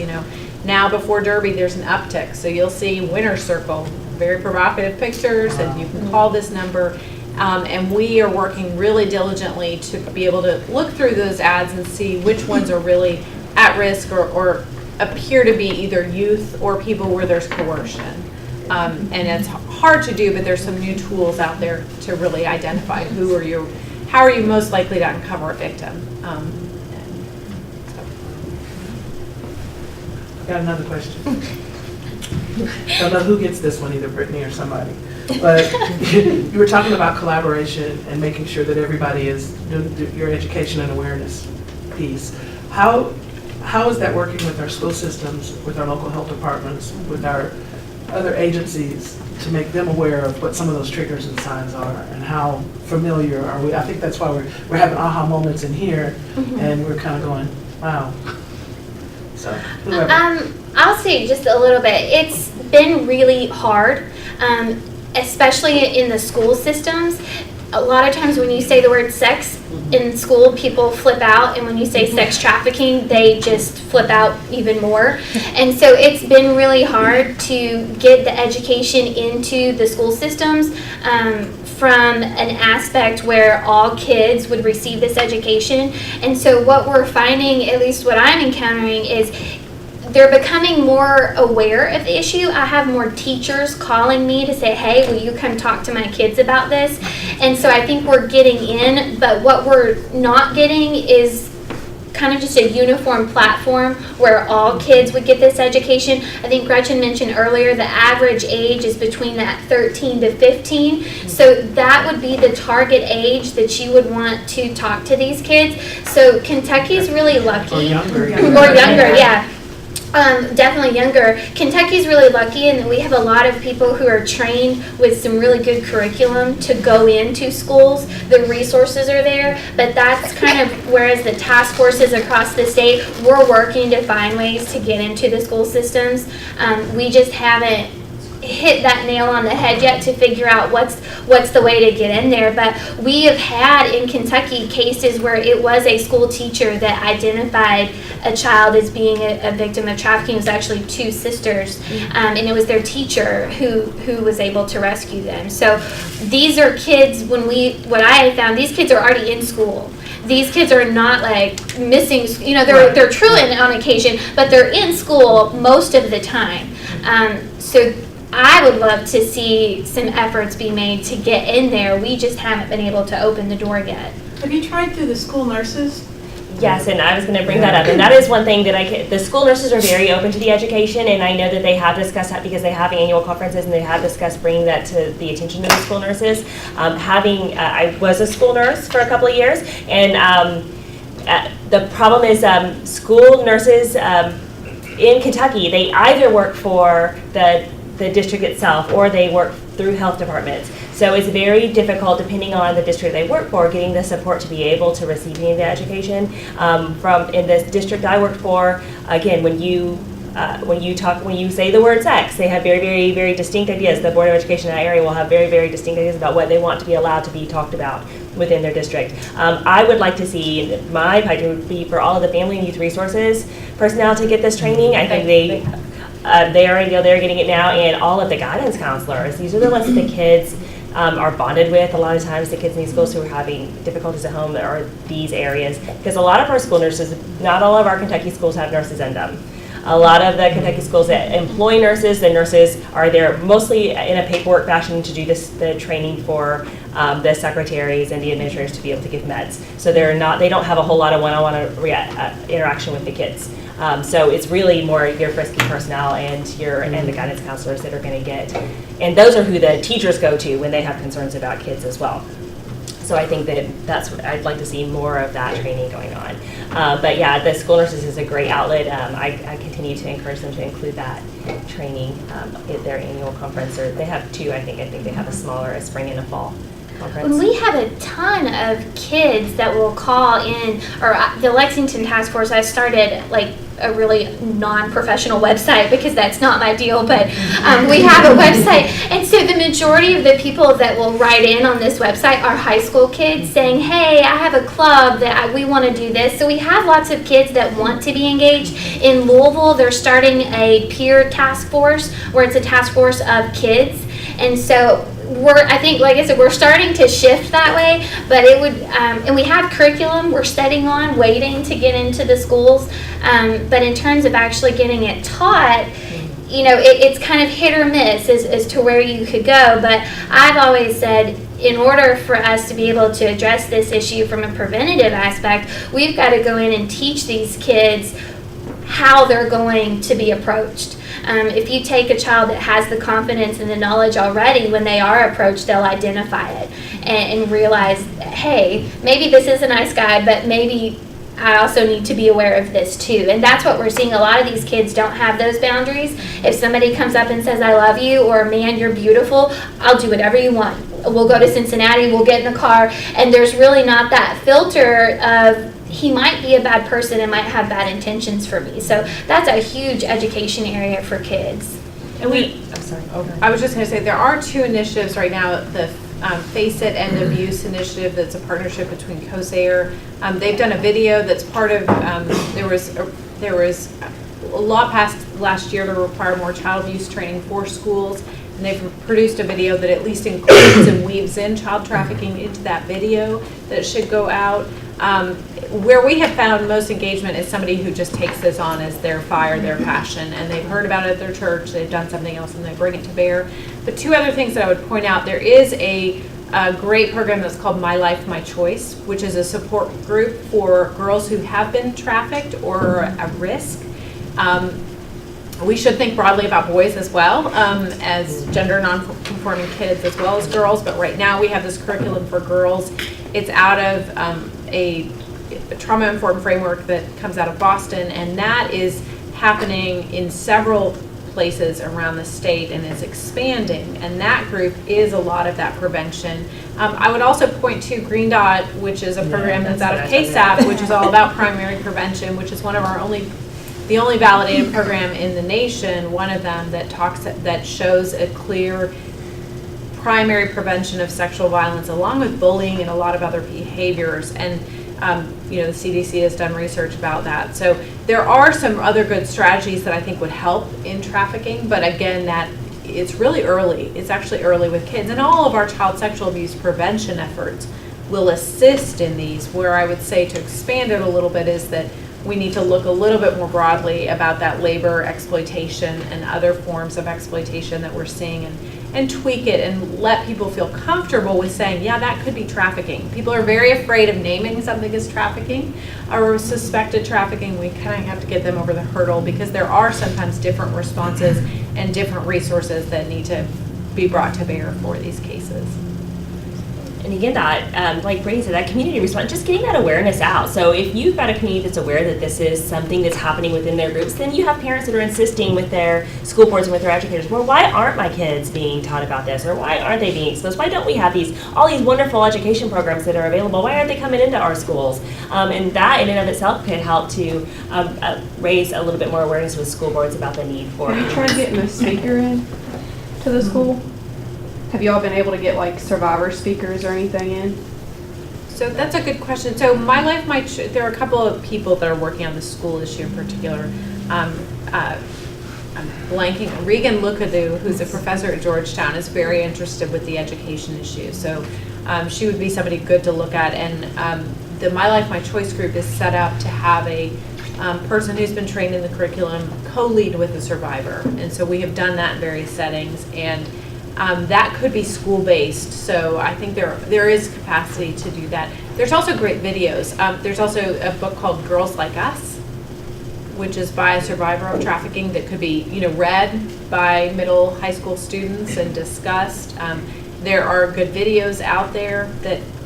Speaker 4: Now before Derby there's an uptick, so you'll see Winner's Circle, very provocative pictures, and you can call this number. And we are working really diligently to be able to look through those ads and see which ones are really at risk or appear to be either youth or people where there's coercion. And it's hard to do, but there's some new tools out there to really identify how are you most likely to uncover a victim.
Speaker 1: Got another question. Don't know who gets this one, either Brittany or somebody. But you were talking about collaboration and making sure that everybody is doing your education and awareness piece. How is that working with our school systems, with our local health departments, with our other agencies to make them aware of what some of those triggers and signs are, and how familiar are we? I think that's why we're having aha moments in here, and we're kind of going, wow. So whoever.
Speaker 2: I'll say just a little bit. It's been really hard, especially in the school systems. A lot of times when you say the word sex in school, people flip out, and when you say sex trafficking, they just flip out even more. And so it's been really hard to get the education into the school systems from an aspect where all kids would receive this education. And so what we're finding, at least what I'm encountering, is they're becoming more aware of the issue. I have more teachers calling me to say, hey, will you come talk to my kids about this? And so I think we're getting in, but what we're not getting is kind of just a uniform platform where all kids would get this education. I think Gretchen mentioned earlier the average age is between that 13 to 15. So that would be the target age that you would want to talk to these kids. So Kentucky's really lucky.
Speaker 1: Or younger.
Speaker 2: Or younger, yeah. Definitely younger. Kentucky's really lucky in that we have a lot of people who are trained with some really good curriculum to go into schools. The resources are there, but that's kind of, whereas the task forces across the state, we're working to find ways to get into the school systems. We just haven't hit that nail on the head yet to figure out what's the way to get in there. But we have had in Kentucky cases where it was a school teacher that identified a child as being a victim of trafficking. It was actually 2 sisters, and it was their teacher who was able to rescue them. So these are kids, what I found, these kids are already in school. These kids are not like missing, they're truant on occasion, but they're in school most of the time. So I would love to see some efforts be made to get in there. We just haven't been able to open the door yet.
Speaker 6: Have you tried through the school nurses?
Speaker 3: Yes, and I was going to bring that up, and that is one thing that the school nurses are very open to the education, and I know that they have discussed that because they have annual conferences, and they have discussed bringing that to the attention of the school nurses. I was a school nurse for a couple of years, and the problem is school nurses in Kentucky, they either work for the district itself or they work through health departments. So it's very difficult, depending on the district they work for, getting the support to be able to receive any of the education. In this district I worked for, again, when you say the word sex, they have very, very, very distinct ideas. The Board of Education in that area will have very, very distinct ideas about what they want to be allowed to be talked about within their district. I would like to see, my priority would be for all of the family and youth resources personnel to get this training. I think they're getting it now, and all of the guidance counselors. These are the ones that the kids are bonded with. A lot of times the kids in these schools who are having difficulties at home are these areas, because a lot of our school nurses, not all of our Kentucky schools have nurses in them. A lot of the Kentucky schools that employ nurses, the nurses are there mostly in a paperwork fashion to do the training for the secretaries and the administrators to be able to give meds. So they don't have a whole lot of one-on-one interaction with the kids. So it's really more your frisky personnel and the guidance counselors that are going to get, and those are who the teachers go to when they have concerns about kids as well. So I think that's what I'd like to see more of that training going on. But yeah, the school nurses is a great outlet. I continue to encourage them to include that training at their annual conference, or they have two, I think they have a smaller, a spring and a fall conference.
Speaker 2: When we have a ton of kids that will call in, or the Lexington Task Force, I started like a really non-professional website because that's not my deal, but we have a website, and so the majority of the people that will write in on this website are high school kids saying, hey, I have a club that we want to do this. So we have lots of kids that want to be engaged. In Louisville, they're starting a peer task force where it's a task force of kids, and so I think, like I said, we're starting to shift that way, but it would, and we have curriculum we're studying on, waiting to get into the schools, but in terms of actually getting it taught, it's kind of hit or miss as to where you could go, but I've always said, in order for us to be able to address this issue from a preventative aspect, we've got to go in and teach these kids how they're going to be approached. If you take a child that has the confidence and the knowledge already, when they are approached, they'll identify it and realize, hey, maybe this is a nice guy, but maybe I also need to be aware of this too. And that's what we're seeing. A lot of these kids don't have those boundaries. If somebody comes up and says, I love you, or man, you're beautiful, I'll do whatever you want. We'll go to Cincinnati, we'll get in the car, and there's really not that filter of, he might be a bad person and might have bad intentions for me. So that's a huge education area for kids.
Speaker 3: And I'm sorry.
Speaker 4: I was just going to say, there are two initiatives right now, the Face It End Abuse initiative that's a partnership between COSAIR. They've done a video that's part of, there was a law passed last year to require more child abuse training for schools, and they've produced a video that at least includes and weaves in child trafficking into that video that should go out. Where we have found most engagement is somebody who just takes this on as their fire, their passion, and they've heard about it at their church, they've done something else, and they bring it to bear. But two other things that I would point out, there is a great program that's called My Life, My Choice, which is a support group for girls who have been trafficked or are at risk. We should think broadly about boys as well, as gender non-conforming kids as well as girls, but right now we have this curriculum for girls. It's out of a trauma-informed framework that comes out of Boston, and that is happening in several places around the state and is expanding, and that group is a lot of that prevention. I would also point to Green Dot, which is a program that's out of KSAP, which is all about primary prevention, which is one of our the only validated program in the nation, one of them that shows a clear primary prevention of sexual violence, along with bullying and a lot of other behaviors. And the CDC has done research about that. So there are some other good strategies that I think would help in trafficking, but again, that it's really early. It's actually early with kids, and all of our child sexual abuse prevention efforts will assist in these. Where I would say to expand it a little bit is that we need to look a little bit more broadly about that labor exploitation and other forms of exploitation that we're seeing, and tweak it and let people feel comfortable with saying, yeah, that could be trafficking. People are very afraid of naming something as trafficking or suspected trafficking. We kind of have to get them over the hurdle, because there are sometimes different responses and different resources that need to be brought to bear for these cases.
Speaker 3: And again, that, like Brady said, that community response, just getting that awareness out. So if you've got a community that's aware that this is something that's happening within their groups, then you have parents that are insisting with their school boards and with their educators, well, why aren't my kids being taught about this? Or why aren't they being exposed? Why don't we have all these wonderful education programs that are available? Why aren't they coming into our schools? And that in and of itself could help to raise a little bit more awareness with school boards about the need for.
Speaker 6: Have you tried getting a speaker in to the school? Have you all been able to get like survivor speakers or anything in?
Speaker 4: So that's a good question. So My Life, My Choice, there are a couple of people that are working on the school issue in particular. I'm blanking, Regan Lukadu, who's a professor at Georgetown, is very interested with the education issue. So she would be somebody good to look at. And the My Life, My Choice group is set up to have a person who's been trained in the curriculum co-lead with a survivor. And so we have done that in various settings. And that could be school-based. So I think there is capacity to do that. There's also great videos. There's also a book called Girls Like Us, which is by a survivor of trafficking that could be, read by middle, high school students and discussed. There are good videos out there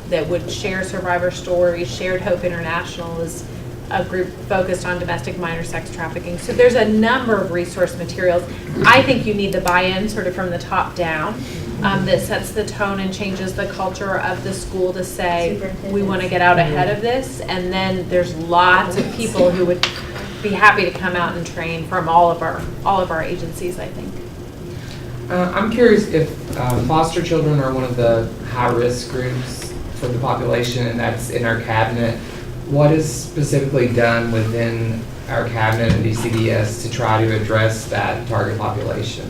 Speaker 4: that would share survivor stories. Shared Hope International is a group focused on domestic minor sex trafficking. So there's a number of resource materials. I think you need the buy-in sort of from the top down that sets the tone and changes the culture of the school to say, we want to get out ahead of this. And then there's lots of people who would be happy to come out and train from all of our agencies, I think.
Speaker 7: I'm curious if foster children are one of the high-risk groups for the population, and that's in our cabinet. What is specifically done within our cabinet and DCDS to try to address that target population?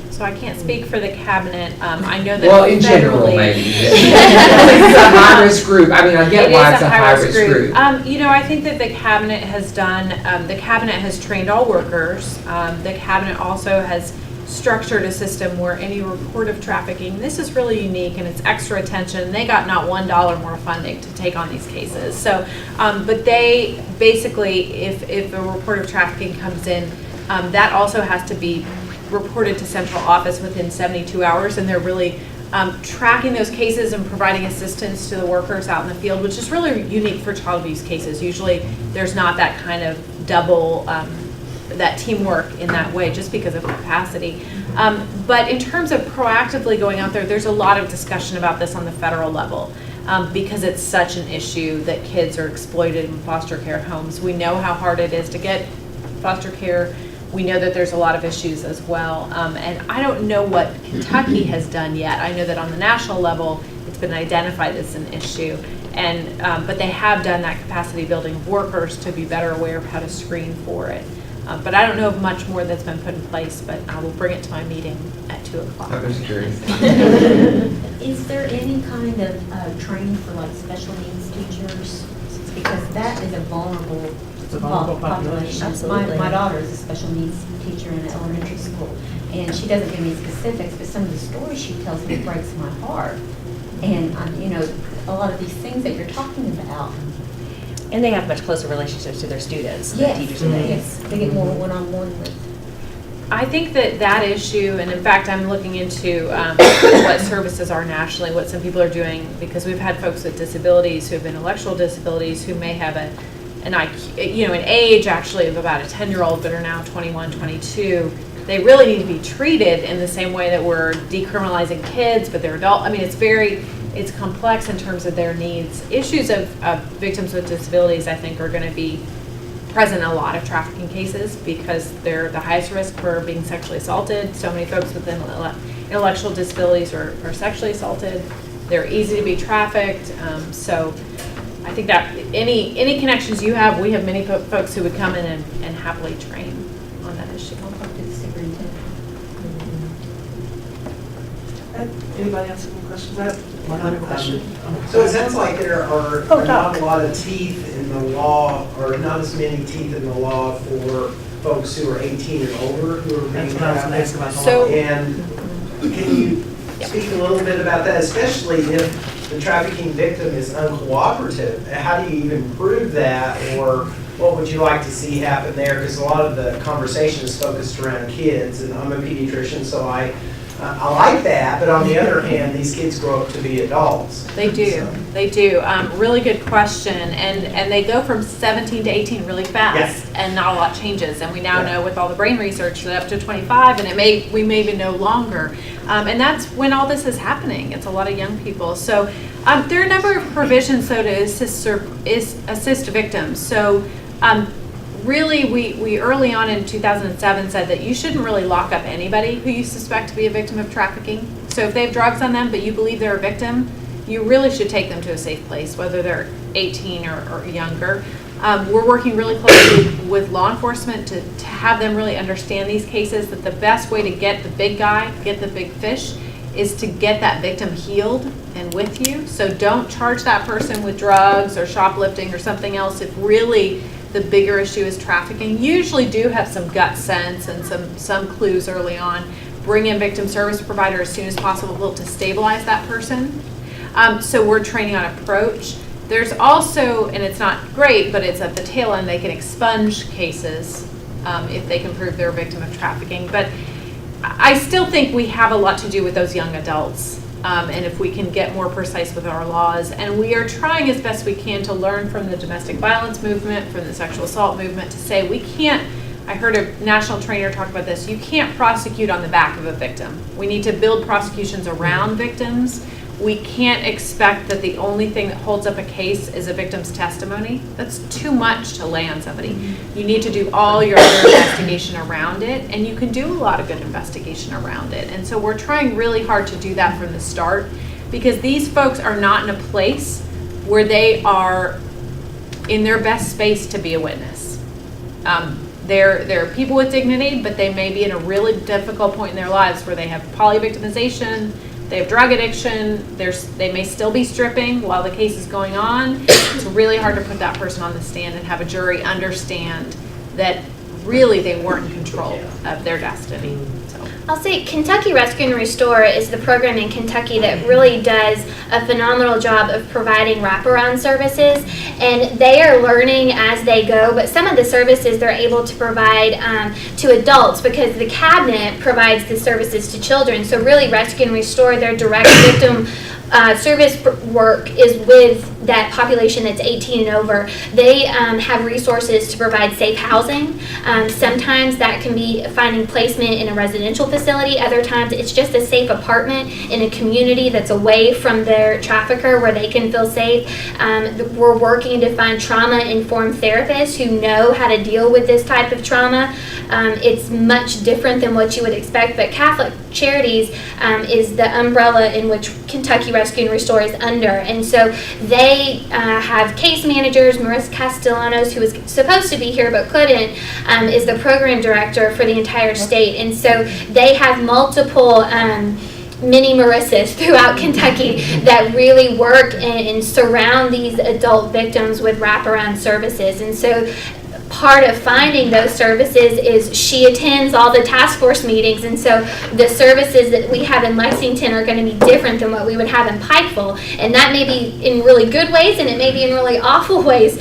Speaker 4: So I can't speak for the cabinet. I know that
Speaker 7: well, in general, maybe. It's a high-risk group. I mean, I get why it's a high-risk group.
Speaker 4: I think that the cabinet has done, the cabinet has trained all workers. The cabinet also has structured a system where any report of trafficking, this is really unique and it's extra attention. They got not $1 more funding to take on these cases. So, but they basically, if a report of trafficking comes in, that also has to be reported to central office within 72 hours, and they're really tracking those cases and providing assistance to the workers out in the field, which is really unique for child abuse cases. Usually there's not that kind of double, that teamwork in that way, just because of capacity. But in terms of proactively going out there, there's a lot of discussion about this on the federal level because it's such an issue that kids are exploited in foster care homes. We know how hard it is to get foster care. We know that there's a lot of issues as well. And I don't know what Kentucky has done yet. I know that on the national level, it's been identified as an issue. And but they have done that capacity building of workers to be better aware of how to screen for it. But I don't know of much more that's been put in place, but I will bring it to my meeting at 2 o'clock.
Speaker 7: I'm just curious.
Speaker 5: Is there any kind of training for like special needs teachers? Because that is a vulnerable population.
Speaker 3: Absolutely.
Speaker 5: My daughter is a special needs teacher in an elementary school, and she doesn't give me specifics, but some of the stories she tells me breaks my heart. And a lot of these things that you're talking about.
Speaker 3: And they have much closer relationships to their students than
Speaker 5: Yes,
Speaker 3: teachers and aides.
Speaker 5: yes, they get more one-on-one with.
Speaker 4: I think that issue, and in fact, I'm looking into what services are nationally, what some people are doing, because we've had folks with disabilities who have intellectual disabilities who may have an IQ, an age actually of about a 10-year-old, but are now 21, 22. They really need to be treated in the same way that we're decriminalizing kids, but they're adult. I mean, it's complex in terms of their needs. Issues of victims with disabilities, I think, are going to be present in a lot of trafficking cases because they're the highest risk for being sexually assaulted. So many folks with intellectual disabilities are sexually assaulted. They're easy to be trafficked. So I think that any connections you have, we have many folks who would come in and happily train on that issue.
Speaker 5: I'll talk to the superintendent.
Speaker 1: Anybody else have any questions? I have one other question.
Speaker 8: So it sounds like there are not a lot of teeth in the law, or not as many teeth in the law for folks who are 18 and older who are being trafficked.
Speaker 4: So,
Speaker 8: and can you speak a little bit about that, especially if the trafficking victim is uncooperative? How do you even prove that, or what would you like to see happen there? Because a lot of the conversation is focused around kids, and I'm a pediatrician, so I like that, but on the other hand, these kids grow up to be adults.
Speaker 4: They do.
Speaker 8: So.
Speaker 4: They do. Really good question. And they go from 17 to 18 really fast,
Speaker 8: Yes.
Speaker 4: and not a lot changes. And we now know with all the brain research that up to 25, and we may even know longer. And that's when all this is happening. It's a lot of young people. So there are a number of provisions, though, to assist victims. So really, we early on in 2007 said that you shouldn't really lock up anybody who you suspect to be a victim of trafficking. So if they have drugs on them, but you believe they're a victim, you really should take them to a safe place, whether they're 18 or younger. We're working really closely with law enforcement to have them really understand these cases, that the best way to get the big guy, get the big fish, is to get that victim healed and with you. So don't charge that person with drugs or shoplifting or something else if really the bigger issue is trafficking. You usually do have some gut sense and some clues early on. Bring in victim service provider as soon as possible to stabilize that person. So we're training on approach. There's also, and it's not great, but it's at the tail end, they can expunge cases if they can prove they're a victim of trafficking. But I still think we have a lot to do with those young adults, and if we can get more precise with our laws. And we are trying as best we can to learn from the domestic violence movement, from the sexual assault movement, to say we can't, I heard a national trainer talk about this, you can't prosecute on the back of a victim. We need to build prosecutions around victims. We can't expect that the only thing that holds up a case is a victim's testimony. That's too much to lay on somebody. You need to do all your other investigation around it, and you can do a lot of good investigation around it. And so we're trying really hard to do that from the start, because these folks are not in a place where they are in their best space to be a witness. They're people with dignity, but they may be in a really difficult point in their lives where they have poly-victimization, they have drug addiction, they may still be stripping while the case is going on. It's really hard to put that person on the stand and have a jury understand that really they weren't in control of their destiny. So.
Speaker 2: I'll say Kentucky Rescue and Restore is the program in Kentucky that really does a phenomenal job of providing wraparound services, and they are learning as they go, but some of the services they're able to provide to adults, because the cabinet provides the services to children. So really Rescue and Restore, their direct victim service work is with that population that's 18 and over. They have resources to provide safe housing. Sometimes that can be finding placement in a residential facility. Other times it's just a safe apartment in a community that's away from their trafficker where they can feel safe. We're working to find trauma-informed therapists who know how to deal with this type of trauma. It's much different than what you would expect, but Catholic Charities is the umbrella in which Kentucky Rescue and Restore is under. And so they have case managers. Marissa Castellanos, who was supposed to be here but couldn't, is the program director for the entire state. And so they have multiple mini Marissas throughout Kentucky that really work and surround these adult victims with wraparound services. And so part of finding those services is she attends all the task force meetings, and so the services that we have in Lexington are going to be different than what we would have in Pikeville, and that may be in really good ways and it may be in really awful ways,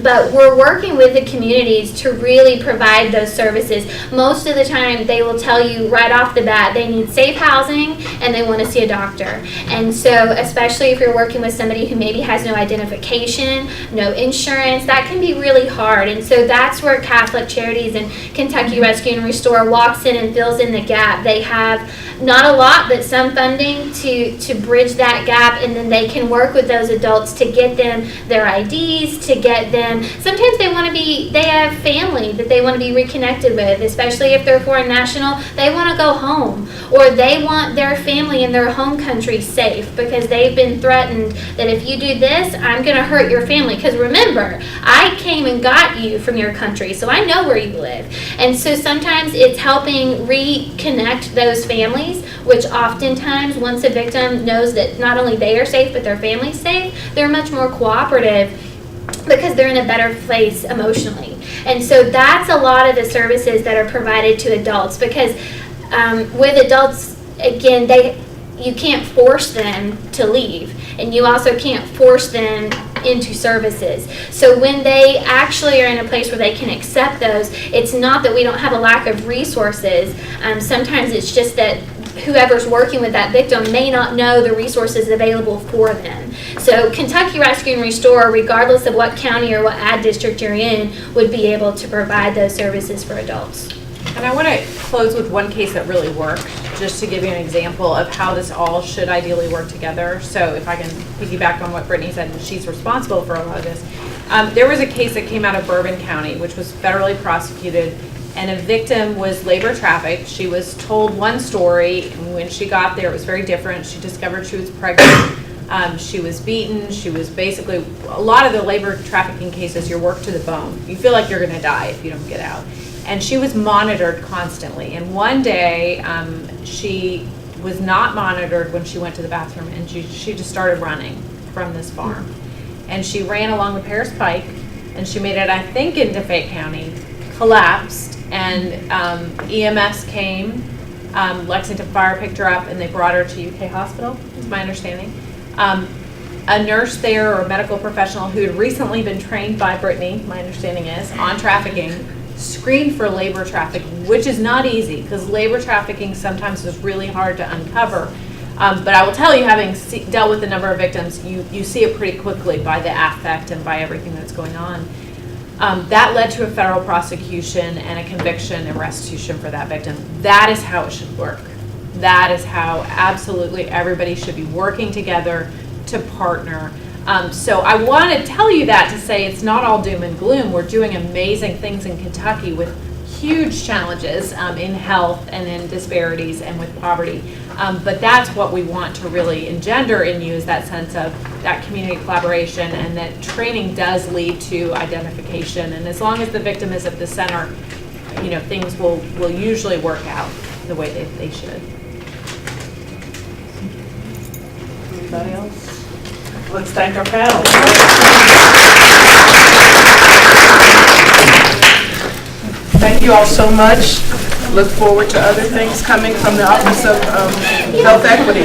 Speaker 2: but we're working with the communities to really provide those services. Most of the time they will tell you right off the bat they need safe housing and they want to see a doctor. And so especially if you're working with somebody who maybe has no identification, no insurance, that can be really hard. And so that's where Catholic Charities and Kentucky Rescue and Restore walks in and fills in the gap. They have not a lot, but some funding to bridge that gap, and then they can work with those adults to get them their IDs, to get them, sometimes they have family that they want to be reconnected with, especially if they're foreign national, they want to go home, or they want their family in their home country safe because they've been threatened that if you do this, I'm going to hurt your family, because remember, I came and got you from your country, so I know where you live. And so sometimes it's helping reconnect those families, which oftentimes once a victim knows that not only they are safe but their family's safe, they're much more cooperative because they're in a better place emotionally. And so that's a lot of the services that are provided to adults, because with adults, again, you can't force them to leave, and you also can't force them into services. So when they actually are in a place where they can accept those, it's not that we don't have a lack of resources. Sometimes it's just that whoever's working with that victim may not know the resources available for them. So Kentucky Rescue and Restore, regardless of what county or what ad district you're in, would be able to provide those services for adults.
Speaker 4: And I want to close with one case that really worked, just to give you an example of how this all should ideally work together. So if I can piggyback on what Brittany said, and she's responsible for a lot of this. There was a case that came out of Bourbon County, which was federally prosecuted, and a victim was labor trafficked. She was told one story, and when she got there, it was very different. She discovered she was pregnant. She was beaten. She was basically, a lot of the labor trafficking cases, you're worked to the bone. You feel like you're going to die if you don't get out. And she was monitored constantly. And one day, she was not monitored when she went to the bathroom, and she just started running from this farm. And she ran along the Paris Pike, and she made it, I think, into Fayette County, collapsed, and EMS came. Lexington Fire picked her up, and they brought her to UK Hospital, is my understanding. A nurse there, or a medical professional who had recently been trained by Brittany, my understanding is, on trafficking, screened for labor trafficking, which is not easy, because labor trafficking sometimes is really hard to uncover. But I will tell you, having dealt with a number of victims, you see it pretty quickly by the affect and by everything that's going on. That led to a federal prosecution and a conviction and restitution for that victim. That is how it should work. That is how absolutely everybody should be working together to partner. So I want to tell you that to say it's not all doom and gloom. We're doing amazing things in Kentucky with huge challenges in health and in disparities and with poverty. But that's what we want to really engender in you, is that sense of that community collaboration, and that training does lead to identification. And as long as the victim is at the center, you know, things will usually work out the way they should.
Speaker 1: Anybody else? Let's thank our panel. Thank you all so much. Look forward to other things coming from the Office of Health Equity.